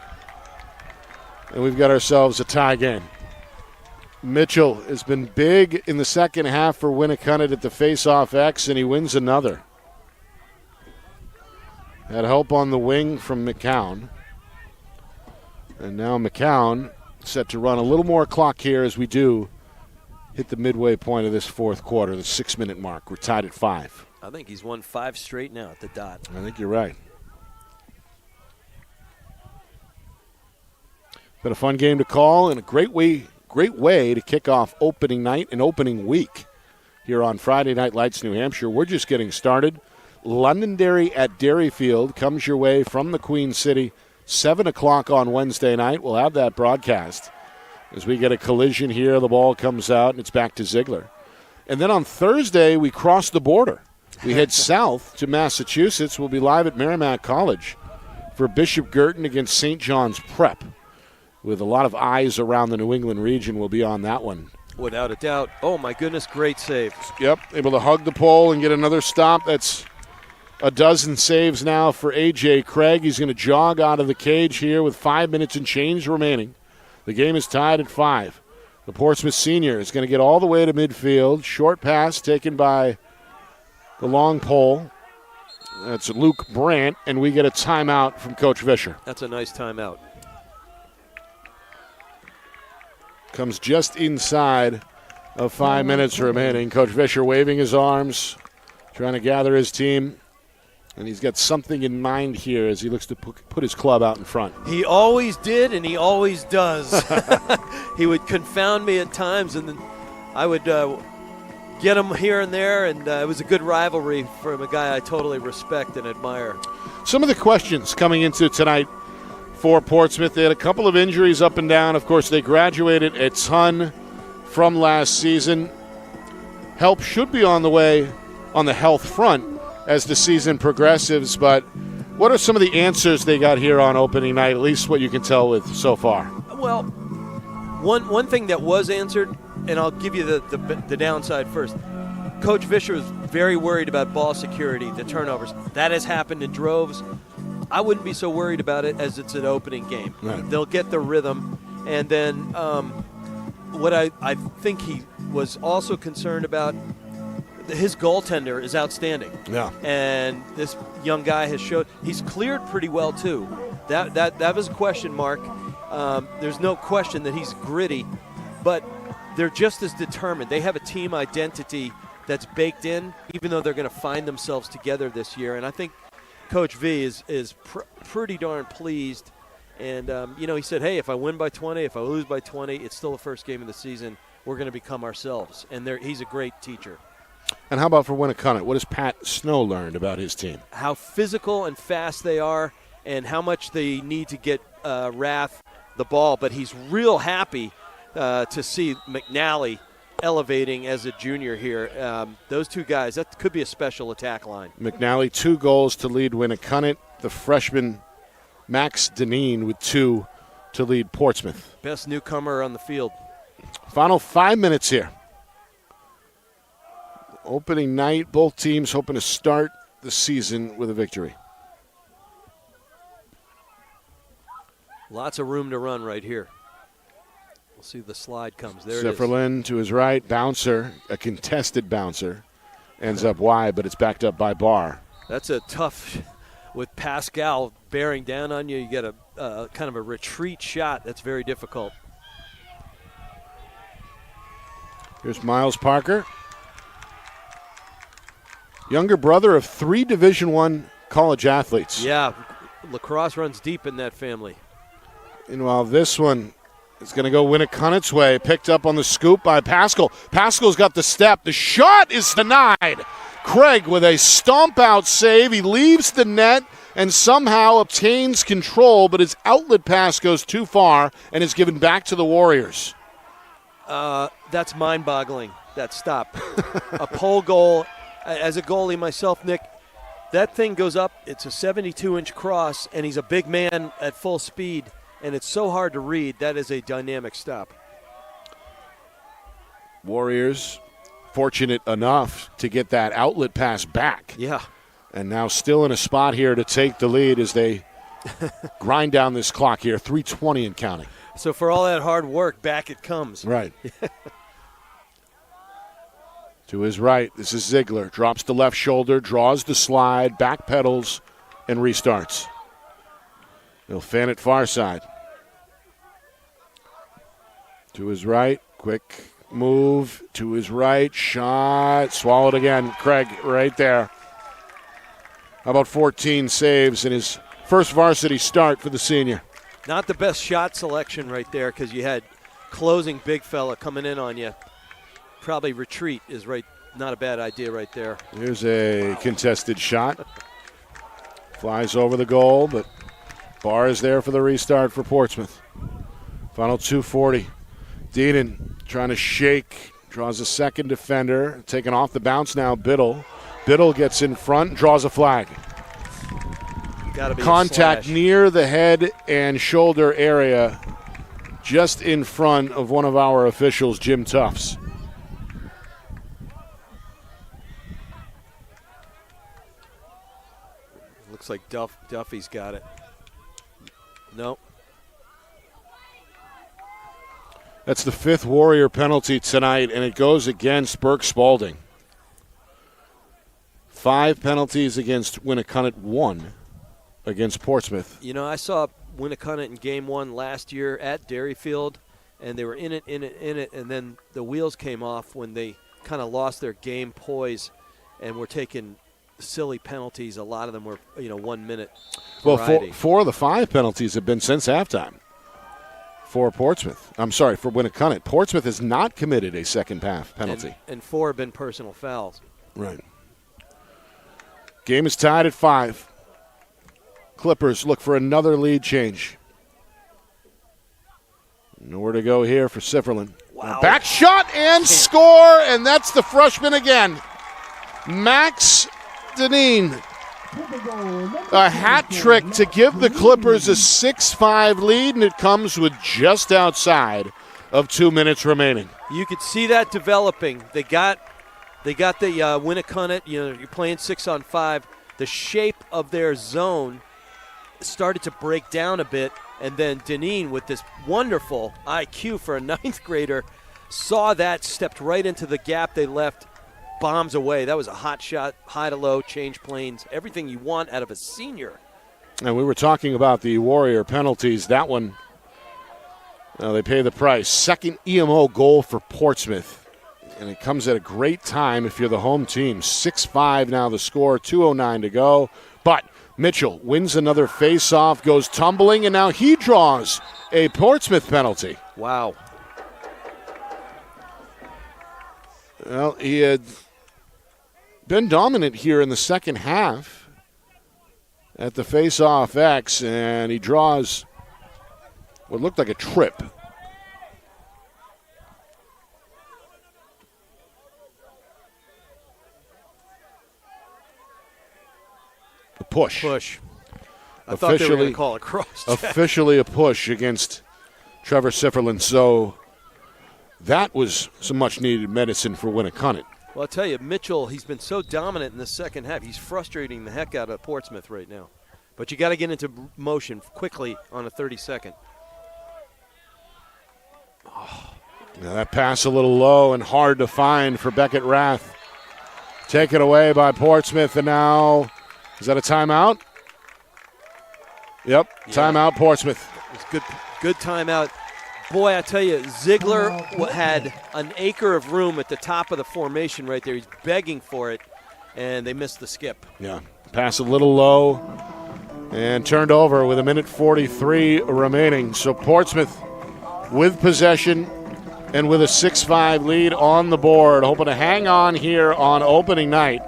And we've got ourselves a tie game. Mitchell has been big in the second half for Winnacunnet at the face-off X, and he wins another. Had help on the wing from McCown. And now McCown set to run a little more clock here as we do hit the midway point of this fourth quarter, the 6-minute mark. We're tied at 5. I think he's won 5 straight now at the dot. I think you're right. Been a fun game to call and a great way to kick off opening night and opening week here on Friday Night Lights, New Hampshire. We're just getting started. Londonderry at Derryfield comes your way from the Queen City. 7 o'clock on Wednesday night. We'll have that broadcast as we get a collision here. The ball comes out, and it's back to Ziegler. And then on Thursday, we cross the border. We head south to Massachusetts. We'll be live at Merrimack College for Bishop Girton against St. John's Prep. With a lot of eyes around the New England region, we'll be on that one. Without a doubt. Oh, my goodness, great save. Yep, able to hug the pole and get another stop. That's a dozen saves now for A.J. Craig. He's going to jog out of the cage here with 5 minutes and change remaining. The game is tied at 5. The Portsmouth senior is going to get all the way to midfield. Short pass taken by the long pole. That's Luke Brandt, and we get a timeout from Coach Vischer. That's a nice timeout. Comes just inside of 5 minutes remaining. Coach Vischer waving his arms, trying to gather his team. And he's got something in mind here as he looks to put his club out in front. He always did, and he always does. He would confound me at times, and then I would get him here and there, and it was a good rivalry from a guy I totally respect and admire. Some of the questions coming into tonight for Portsmouth, they had a couple of injuries up and down. Of course, they graduated a ton from last season. Help should be on the way on the health front as the season progresses, but what are some of the answers they got here on opening night, at least what you can tell with so far? Well, one thing that was answered, and I'll give you the downside first. Coach Vischer was very worried about ball security, the turnovers. That has happened in droves. I wouldn't be so worried about it as it's an opening game. Right. They'll get the rhythm, and then what I think he was also concerned about, his goaltender is outstanding. Yeah. And this young guy has showed he's cleared pretty well too. That was a question mark. There's no question that he's gritty, but they're just as determined. They have a team identity that's baked in, even though they're going to find themselves together this year. And I think Coach V is pretty darn pleased And, he said, hey, if I win by 20, if I lose by 20, it's still the first game of the season. We're going to become ourselves. And he's a great teacher. And how about for Winnacunnet? What has Pat Snow learned about his team? How physical and fast they are and how much they need to get Rath the ball. But he's real happy to see McNally elevating as a junior here. Those two guys, that could be a special attack line. McNally, 2 goals to lead Winnacunnet. The freshman Max Deneen with 2 to lead Portsmouth. Best newcomer on the field. Final 5 minutes here. Opening night, both teams hoping to start the season with a victory. Lots of room to run right here. We'll see the slide comes. There Zifferlin to his right, bouncer, a contested bouncer. Ends up wide, but it's backed up by Barr. That's a tough, with Pascal bearing down on you, you get a kind of a retreat shot. That's very difficult. Here's Miles Parker. Younger brother of 3 Division I college athletes. Yeah, lacrosse runs deep in that family. Meanwhile, this one is going to go Winnacunnet's way. Picked up on the scoop by Pascal. Pascal's got the step. The shot is denied. Craig with a stomp-out save. He leaves the net and somehow obtains control, but his outlet pass goes too far and is given back to the Warriors. That's mind-boggling, that stop. A pole goal. As a goalie myself, Nick, that thing goes up. It's a 72-inch cross, and he's a big man at full speed, and it's so hard to read. That is a dynamic stop. Warriors fortunate enough to get that outlet pass back. Yeah. And now still in a spot here to take the lead as they grind down this clock here, 3:20 and counting. So for all that hard work, back it comes. Right. To his right, this is Ziegler. Drops the left shoulder, draws the slide, back pedals, and restarts. He'll fan it far side. To his right, quick move. To his right, shot, swallowed again. Craig right there. How about 14 saves in his first varsity start for the senior? Not the best shot selection right there because you had closing big fella coming in on you. Probably retreat is right. Not a bad idea right there. Here's a contested shot. Flies over the goal, but Barr is there for the restart for Portsmouth. Final 2:40. Deaton trying to shake. Draws a second defender. Taken off the bounce now, Biddle. Biddle gets in front, draws a flag. Gotta be Contact near the head and shoulder area, just in front of one of our officials, Jim Tufts. Looks like Duffy's got it. Nope. That's the 5th Warrior penalty tonight, and it goes against Burke Spalding. 5 penalties against Winnacunnet, 1 against Portsmouth. You know, I saw Winnacunnet in Game 1 last year at Dairyfield, and they were in it, and then the wheels came off when they kind of lost their game poise and were taking silly penalties. A lot of them were, 1 minute variety. Well, 4 of the 5 penalties have been since halftime for Portsmouth. I'm sorry, for Winnacunnet. Portsmouth has not committed a second half penalty. And 4 have been personal fouls. Right. Game is tied at 5. Clippers look for another lead change. Nowhere to go here for Sifferlin. Wow. Back shot and score, and that's the freshman again. Max Deneen. A hat trick to give the Clippers a 6-5 lead, and it comes with just outside of 2 minutes remaining. You could see that developing. They got the Winnacunnet. You're playing 6-on-5. The shape of their zone started to break down a bit, and then Deneen, with this wonderful IQ for a 9th grader, saw that, stepped right into the gap they left, bombs away. That was a hot shot, high to low, change planes, everything you want out of a senior. And we were talking about the Warrior penalties. That one, they pay the price. Second EMO goal for Portsmouth. And it comes at a great time if you're the home team. 6-5 now the score, 2:09 to go. But Mitchell wins another face-off, goes tumbling, and now he draws a Portsmouth penalty. Wow. Well, he had been dominant here in the second half at the face-off X, and he draws what looked like a trip. A push. I thought they were going to call it cross. Officially a push against Trevor Sifferland. So that was some much-needed medicine for Winnacunnet. Well, I'll tell you, Mitchell, he's been so dominant in the second half. He's frustrating the heck out of Portsmouth right now. But you got to get into motion quickly on a 30-second. Now that pass a little low and hard to find for Beckett Rath. Taken away by Portsmouth, and now, is that a timeout? Yep, yeah. Timeout Portsmouth. It's good timeout. Boy, I tell you, Ziegler had an acre of room at the top of the formation right there. He's begging for it, and they missed the skip. Yeah, pass a little low and turned over with 1:43 remaining. So Portsmouth with possession and with a 6-5 lead on the board, hoping to hang on here on opening night.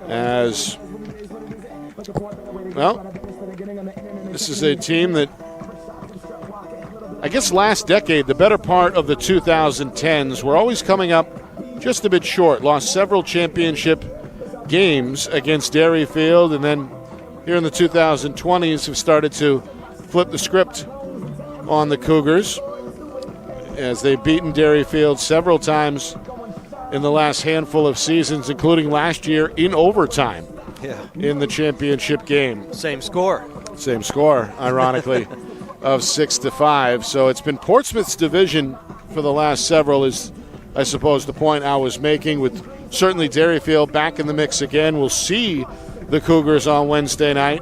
As, well, this is a team that, I guess last decade, the better part of the 2010s, were always coming up just a bit short. Lost several championship games against Derryfield, and then here in the 2020s have started to flip the script on the Cougars as they've beaten Derryfield several times in the last handful of seasons, including last year in overtime in the championship game. Same score, ironically, of 6-5. So it's been Portsmouth's division for the last several, is I suppose the point I was making, with certainly Derryfield back in the mix again. We'll see the Cougars on Wednesday night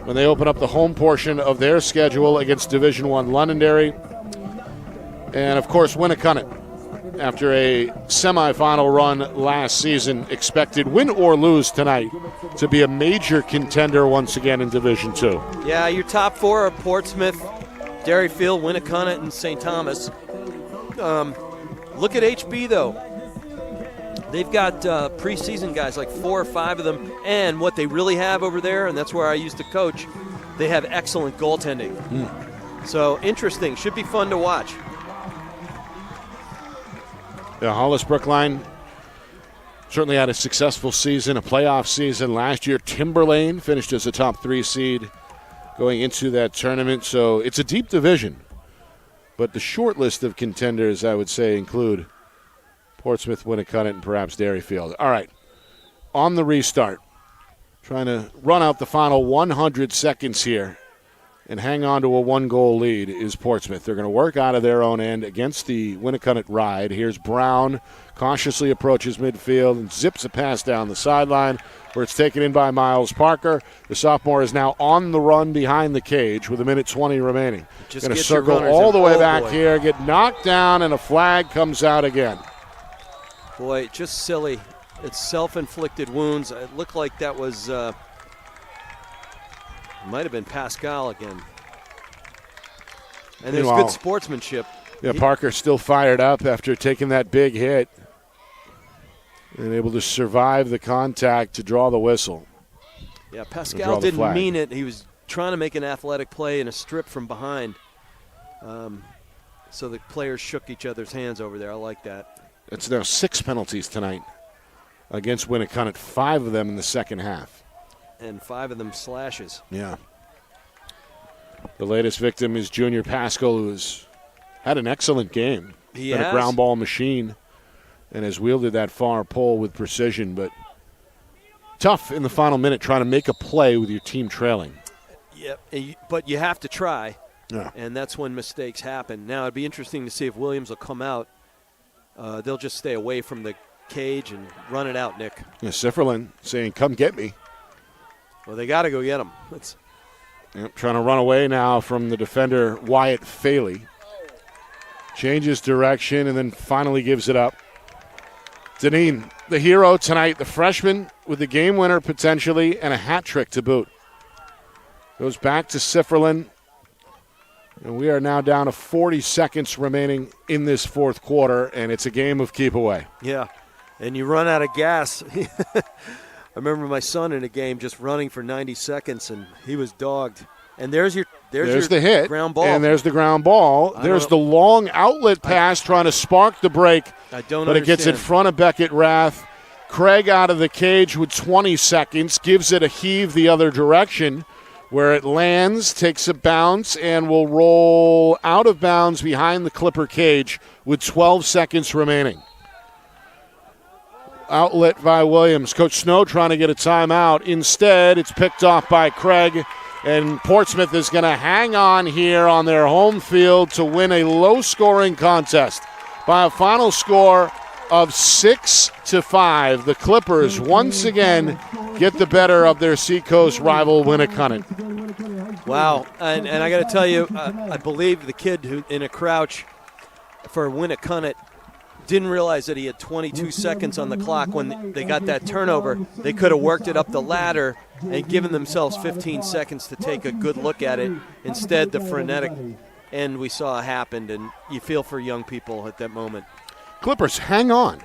when they open up the home portion of their schedule against Division I Londonderry. And, of course, Winnacunnet, after a semifinal run last season, expected, win or lose tonight, to be a major contender once again in Division II. Yeah, your top four are Portsmouth, Derryfield, Winnacunnet, and St. Thomas. Look at HB, though. They've got preseason guys, like 4 or 5 of them, and what they really have over there, and that's where I used to coach, they have excellent goaltending. So interesting. Should be fun to watch. The Hollis Brookline certainly had a successful season, a playoff season last year. Timberlane finished as a top 3 seed going into that tournament. So it's a deep division. But the short list of contenders, I would say, include Portsmouth, Winnacunnet, and perhaps Derryfield. All right, on the restart, trying to run out the final 100 seconds here and hang on to a 1-goal lead is Portsmouth. They're going to work out of their own end against the Winnacunnet Ride. Here's Brown, cautiously approaches midfield and zips a pass down the sideline where it's taken in by Miles Parker. The sophomore is now on the run behind the cage with 1:20 remaining. Going to circle all the way back here, get knocked down, and a flag comes out again. Boy, just silly. It's self-inflicted wounds. It looked like that was... might have been Pascal again. And there's good sportsmanship. Yeah, Parker still fired up after taking that big hit and able to survive the contact to draw the whistle. Yeah, Pascal didn't mean it. He was trying to make an athletic play in a strip from behind. So the players shook each other's hands over there. I like that. It's now 6 penalties tonight against Winnacunnet, 5 of them in the second half. And 5 of them slashes. Yeah. The latest victim is Junior Pascal, who has had an excellent game. He been has. A ground ball machine and has wielded that far pole with precision, but tough in the final minute trying to make a play with your team trailing. Yeah, but you have to try, yeah. And that's when mistakes happen. Now, it'd be interesting to see if Williams will come out. They'll just stay away from the cage and run it out, Nick. Yeah, Sifferland saying, come get me. Well, they got to go get him. Trying to run away now from the defender, Wyatt Faley. Changes direction and then finally gives it up Deneen, the hero tonight, the freshman with the game winner potentially and a hat trick to boot. Goes back to Sifferlin. And we are now down to 40 seconds remaining in this fourth quarter, and it's a game of keep away. Yeah, and you run out of gas. I remember my son in a game just running for 90 seconds, and he was dogged. And there's your the hit, ground ball. And there's the ground ball. There's the long outlet pass trying to spark the break. But it gets in front of Beckett Rath. Craig out of the cage with 20 seconds, gives it a heave the other direction, where it lands, takes a bounce, and will roll out of bounds behind the Clipper cage with 12 seconds remaining. Outlet by Williams. Coach Snow trying to get a timeout. Instead, it's picked off by Craig, and Portsmouth is going to hang on here on their home field to win a low-scoring contest by a final score of 6-5. The Clippers once again get the better of their Seacoast rival Winnacunnet. Wow, and I got to tell you, I believe the kid who in a crouch for Winnacunnet didn't realize that he had 22 seconds on the clock when they got that turnover. They could have worked it up the ladder and given themselves 15 seconds to take a good look at it. Instead, the frenetic end we saw happened, and you feel for young people at that moment. Clippers hang on.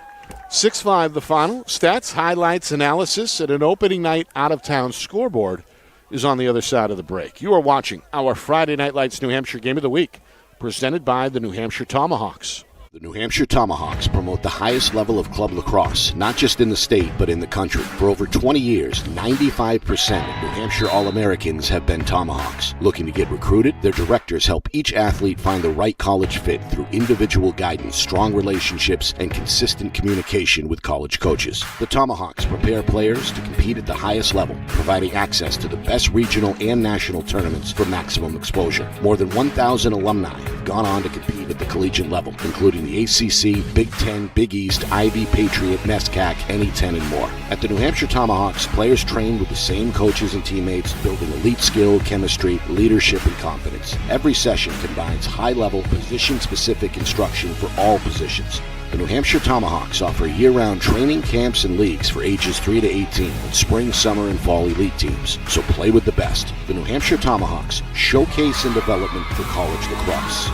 6-5 the final. Stats, highlights, analysis, and an opening night out-of-town scoreboard is on the other side of the break. You are watching our Friday Night Lights New Hampshire Game of the Week, presented by the New Hampshire Tomahawks. The New Hampshire Tomahawks promote the highest level of club lacrosse, not just in the state, but in the country. For over 20 years, 95% of New Hampshire All-Americans have been Tomahawks. Looking to get recruited? Their directors help each athlete find the right college fit through individual guidance, strong relationships, and consistent communication with college coaches. The Tomahawks prepare players to compete at the highest level, providing access to the best regional and national tournaments for maximum exposure. More than 1,000 alumni have gone on to compete at the collegiate level, including the ACC, Big Ten, Big East, Ivy, Patriot, NESCAC, NE10, and more. At the New Hampshire Tomahawks, players train with the same coaches and teammates, building elite skill, chemistry, leadership, and confidence. Every session combines high-level, position-specific instruction for all positions. The New Hampshire Tomahawks offer year-round training camps and leagues for ages 3 to 18 with spring, summer, and fall elite teams. So play with the best. The New Hampshire Tomahawks, showcase and development for college lacrosse.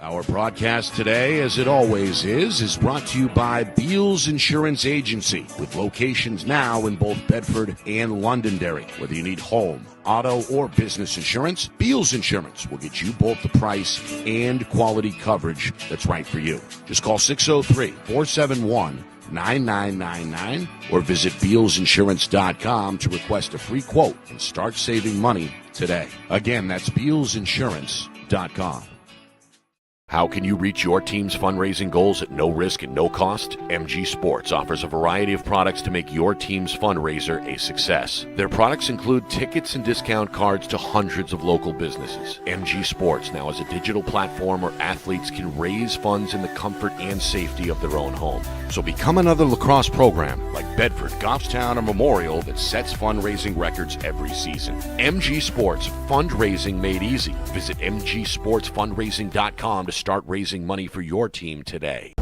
Our broadcast today, as it always is brought to you by Beals Insurance Agency, with locations now in both Bedford and Londonderry. Whether you need home, auto, or business insurance, Beals Insurance will get you both the price and quality coverage that's right for you. Just call 603-471-9999 or visit BealsInsurance.com to request a free quote and start saving money today. Again, that's BealsInsurance.com. How can you reach your team's fundraising goals at no risk and no cost? MG Sports offers a variety of products to make your team's fundraiser a success. Their products include tickets and discount cards to hundreds of local businesses. MG Sports now has a digital platform where athletes can raise funds in the comfort and safety of their own home. So become another lacrosse program like Bedford, Goffstown, or Memorial that sets fundraising records every season. MG Sports, fundraising made easy. Visit mgsportsfundraising.com to start raising money for your team today.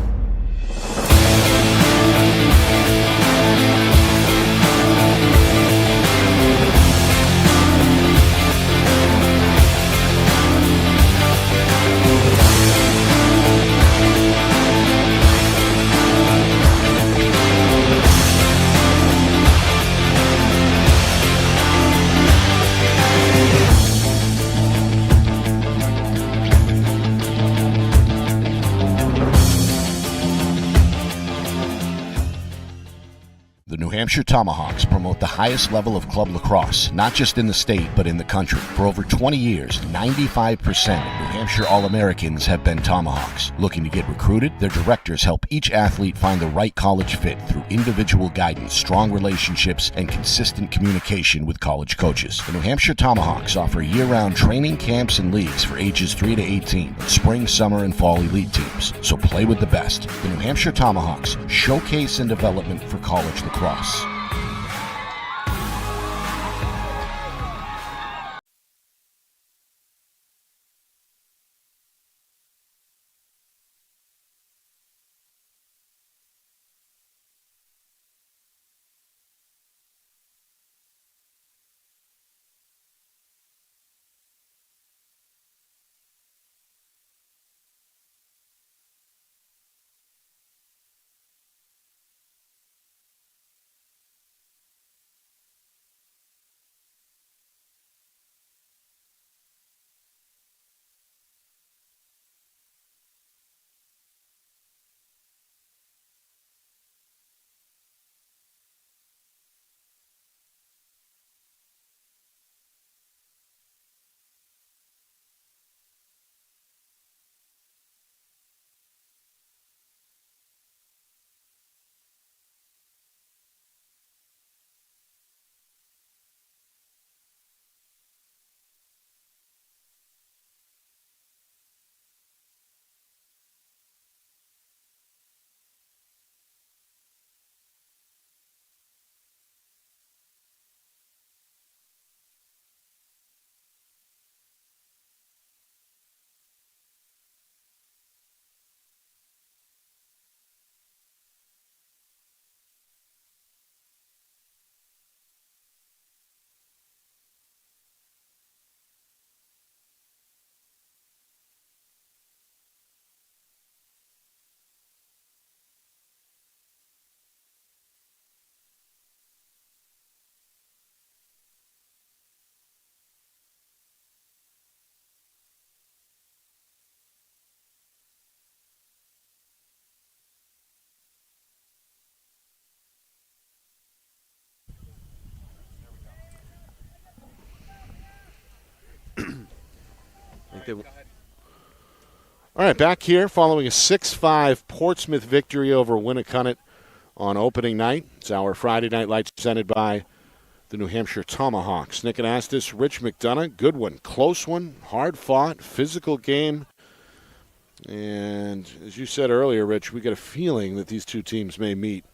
The New Hampshire Tomahawks promote the highest level of club lacrosse, not just in the state, but in the country. For over 20 years, 95% of New Hampshire All-Americans have been Tomahawks. Looking to get recruited? Their directors help each athlete find the right college fit through individual guidance, strong relationships, and consistent communication with college coaches. The New Hampshire Tomahawks offer year-round training camps and leagues for ages 3 to 18 with spring, summer, and fall elite teams. So play with the best. The New Hampshire Tomahawks, showcase and development for college lacrosse. they. All right, back here following a 6-5 Portsmouth victory over Winnacunnet on opening night. It's our Friday Night Lights presented by the New Hampshire Tomahawks. Nick Anastas, Rich McDonough, good one, close one, hard fought, physical game. And as you said earlier, Rich, we get a feeling that these two teams may meet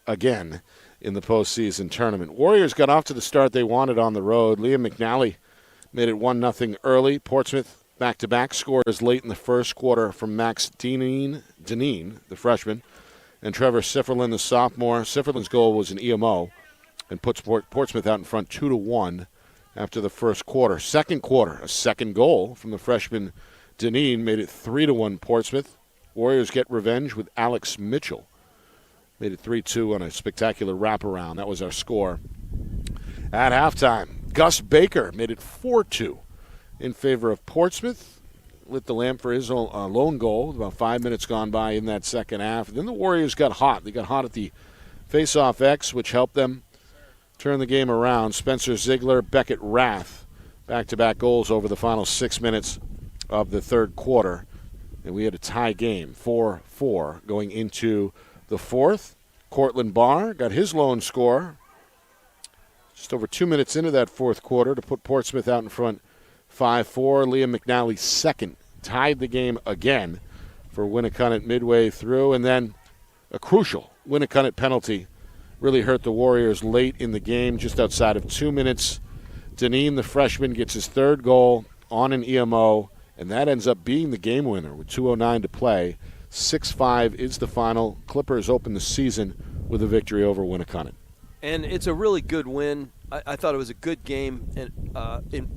again in the postseason tournament. Warriors got off to the start they wanted on the road. Liam McNally made it 1-0 early. Portsmouth back-to-back scores late in the first quarter from Max Dineen, the freshman, and Trevor Sifferlin, the sophomore. Sifferlin's goal was an EMO and puts Portsmouth out in front 2-1 after the first quarter. Second quarter, a second goal from the freshman Dineen made it 3-1 Portsmouth. Warriors get revenge with Alex Mitchell. Made it 3-2 on a spectacular wraparound. That was our score at halftime. Gus Baker made it 4-2 in favor of Portsmouth. Lit the lamp for his lone goal. About 5 minutes gone by in that second half. Then the Warriors got hot. They got hot at the face-off X, which helped them turn the game around. Spencer Ziegler, Beckett Rath, back-to-back goals over the final 6 minutes of the third quarter. And we had a tie game, 4-4, going into the fourth. Cortland Barr got his lone score just over 2 minutes into that fourth quarter to put Portsmouth out in front 5-4. Liam McNally's second tied the game again for Winnacunnet midway through. And then a crucial Winnacunnet penalty really hurt the Warriors late in the game, just outside of 2 minutes. Dineen, the freshman, gets his third goal on an EMO, and that ends up being the game winner with 2:09 to play. 6-5 is the final. Clippers open the season with a victory over Winnacunnet. And it's a really good win. I thought it was a good game. And in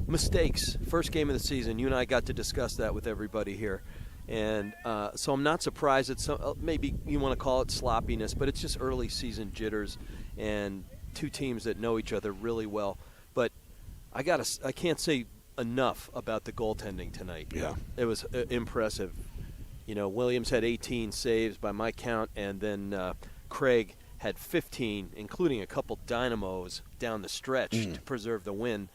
mistakes, first game of the season, you and I got to discuss that with everybody here. And so I'm not surprised at some, maybe you want to call it sloppiness, but it's just early season jitters and two teams that know each other really well. But I can't say enough about the goaltending tonight. Yeah. It was impressive. You know, Williams had 18 saves by my count, and then Craig had 15, including a couple dynamos down the stretch to preserve the win.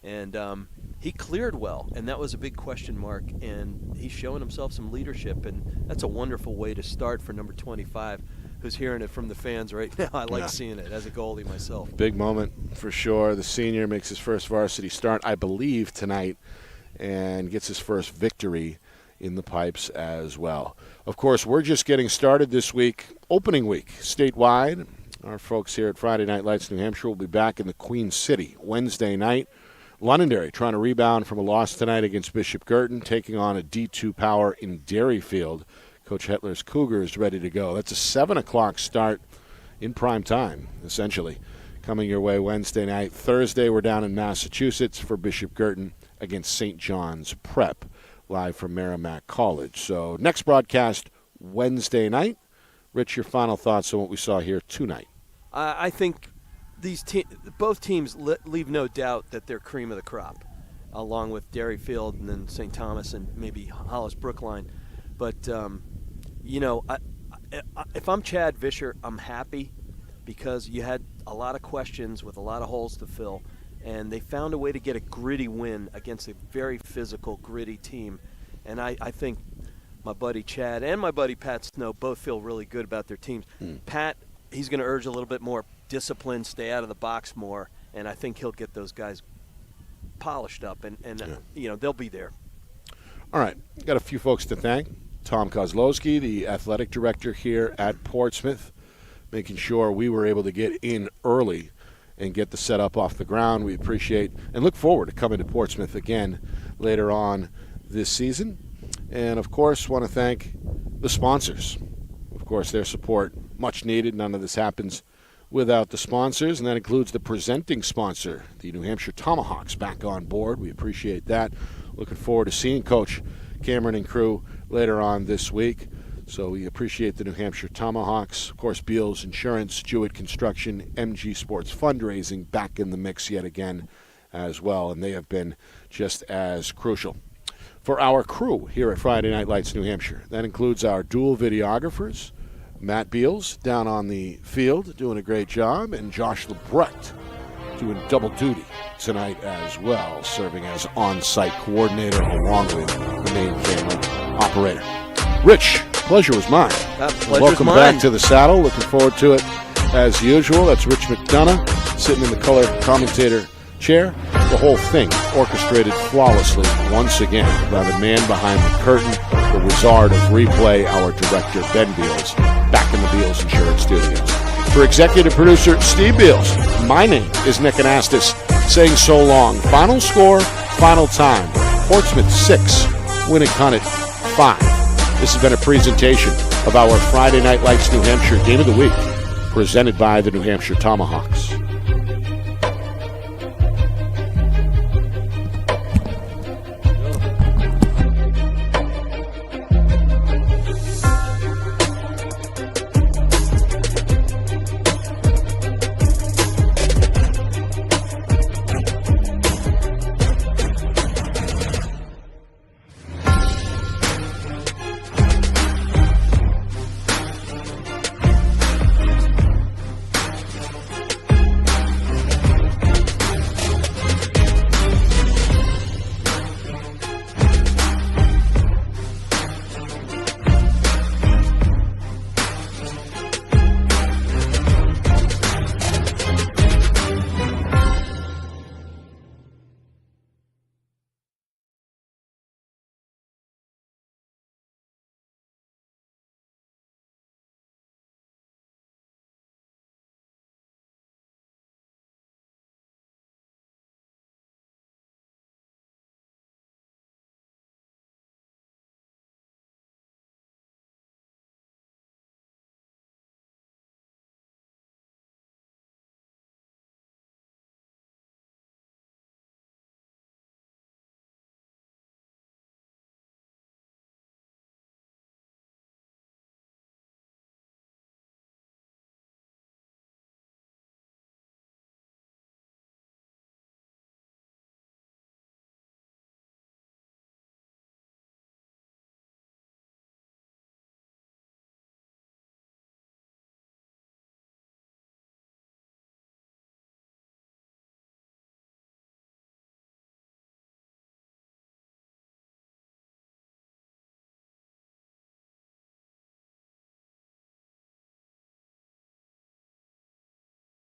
And he cleared well, and that was a big question mark, and he's showing himself some leadership, and that's a wonderful way to start for number 25, who's hearing it from the fans right now. I like seeing it as a goalie myself. Big moment for sure. The senior makes his first varsity start, I believe, tonight, and gets his first victory in the pipes as well. Of course, we're just getting started this week, opening week, statewide. Our folks here at Friday Night Lights New Hampshire will be back in the Queen City Wednesday night. Londonderry trying to rebound from a loss tonight against Bishop Girton, taking on a D2 Power in Derryfield. Coach Hetler's Cougars ready to go. That's a 7 o'clock start in prime time, essentially, coming your way Wednesday night. Thursday, we're down in Massachusetts for Bishop Girton against St. John's Prep, live from Merrimack College. So next broadcast Wednesday night. Rich, your final thoughts on what we saw here tonight? I think both teams leave no doubt that they're cream of the crop, along with Derryfield and then St. Thomas and maybe Hollis Brookline. But, you know, if I'm Chad Vischer, I'm happy because you had a lot of questions with a lot of holes to fill, and they found a way to get a gritty win against a very physical, gritty team. And I think my buddy Chad and my buddy Pat Snow both feel really good about their teams. Pat, he's going to urge a little bit more discipline, stay out of the box more, and I think he'll get those guys polished up, and you know, they'll be there. All right, got a few folks to thank. Tom Kozlowski, the athletic director here at Portsmouth, making sure we were able to get in early and get the setup off the ground. We appreciate and look forward to coming to Portsmouth again later on this season. And, of course, want to thank the sponsors. Of course, their support, much needed. None of this happens without the sponsors, and that includes the presenting sponsor, the New Hampshire Tomahawks, back on board. We appreciate that. Looking forward to seeing Coach Cameron and crew later on this week. So we appreciate the New Hampshire Tomahawks. Of course, Beals Insurance, Jewett Construction, MG Sports Fundraising back in the mix yet again as well, and they have been just as crucial for our crew here at Friday Night Lights New Hampshire. That includes our dual videographers, Matt Beals down on the field doing a great job, and Josh Lebrecht doing double duty tonight as well, serving as on-site coordinator along with the main camera operator. Rich, pleasure was mine. Welcome back to the saddle. Looking forward to it as usual. That's Rich McDonough sitting in the color commentator chair. The whole thing orchestrated flawlessly once again by the man behind the curtain, the wizard of replay, our director, Ben Beals, back in the Beals Insurance Studios. For executive producer Steve Beals, my name is Nick Anastas, saying so long. Final score, final time. Portsmouth 6, Winnacunnet 5. This has been a presentation of our Friday Night Lights New Hampshire Game of the Week, presented by the New Hampshire Tomahawks.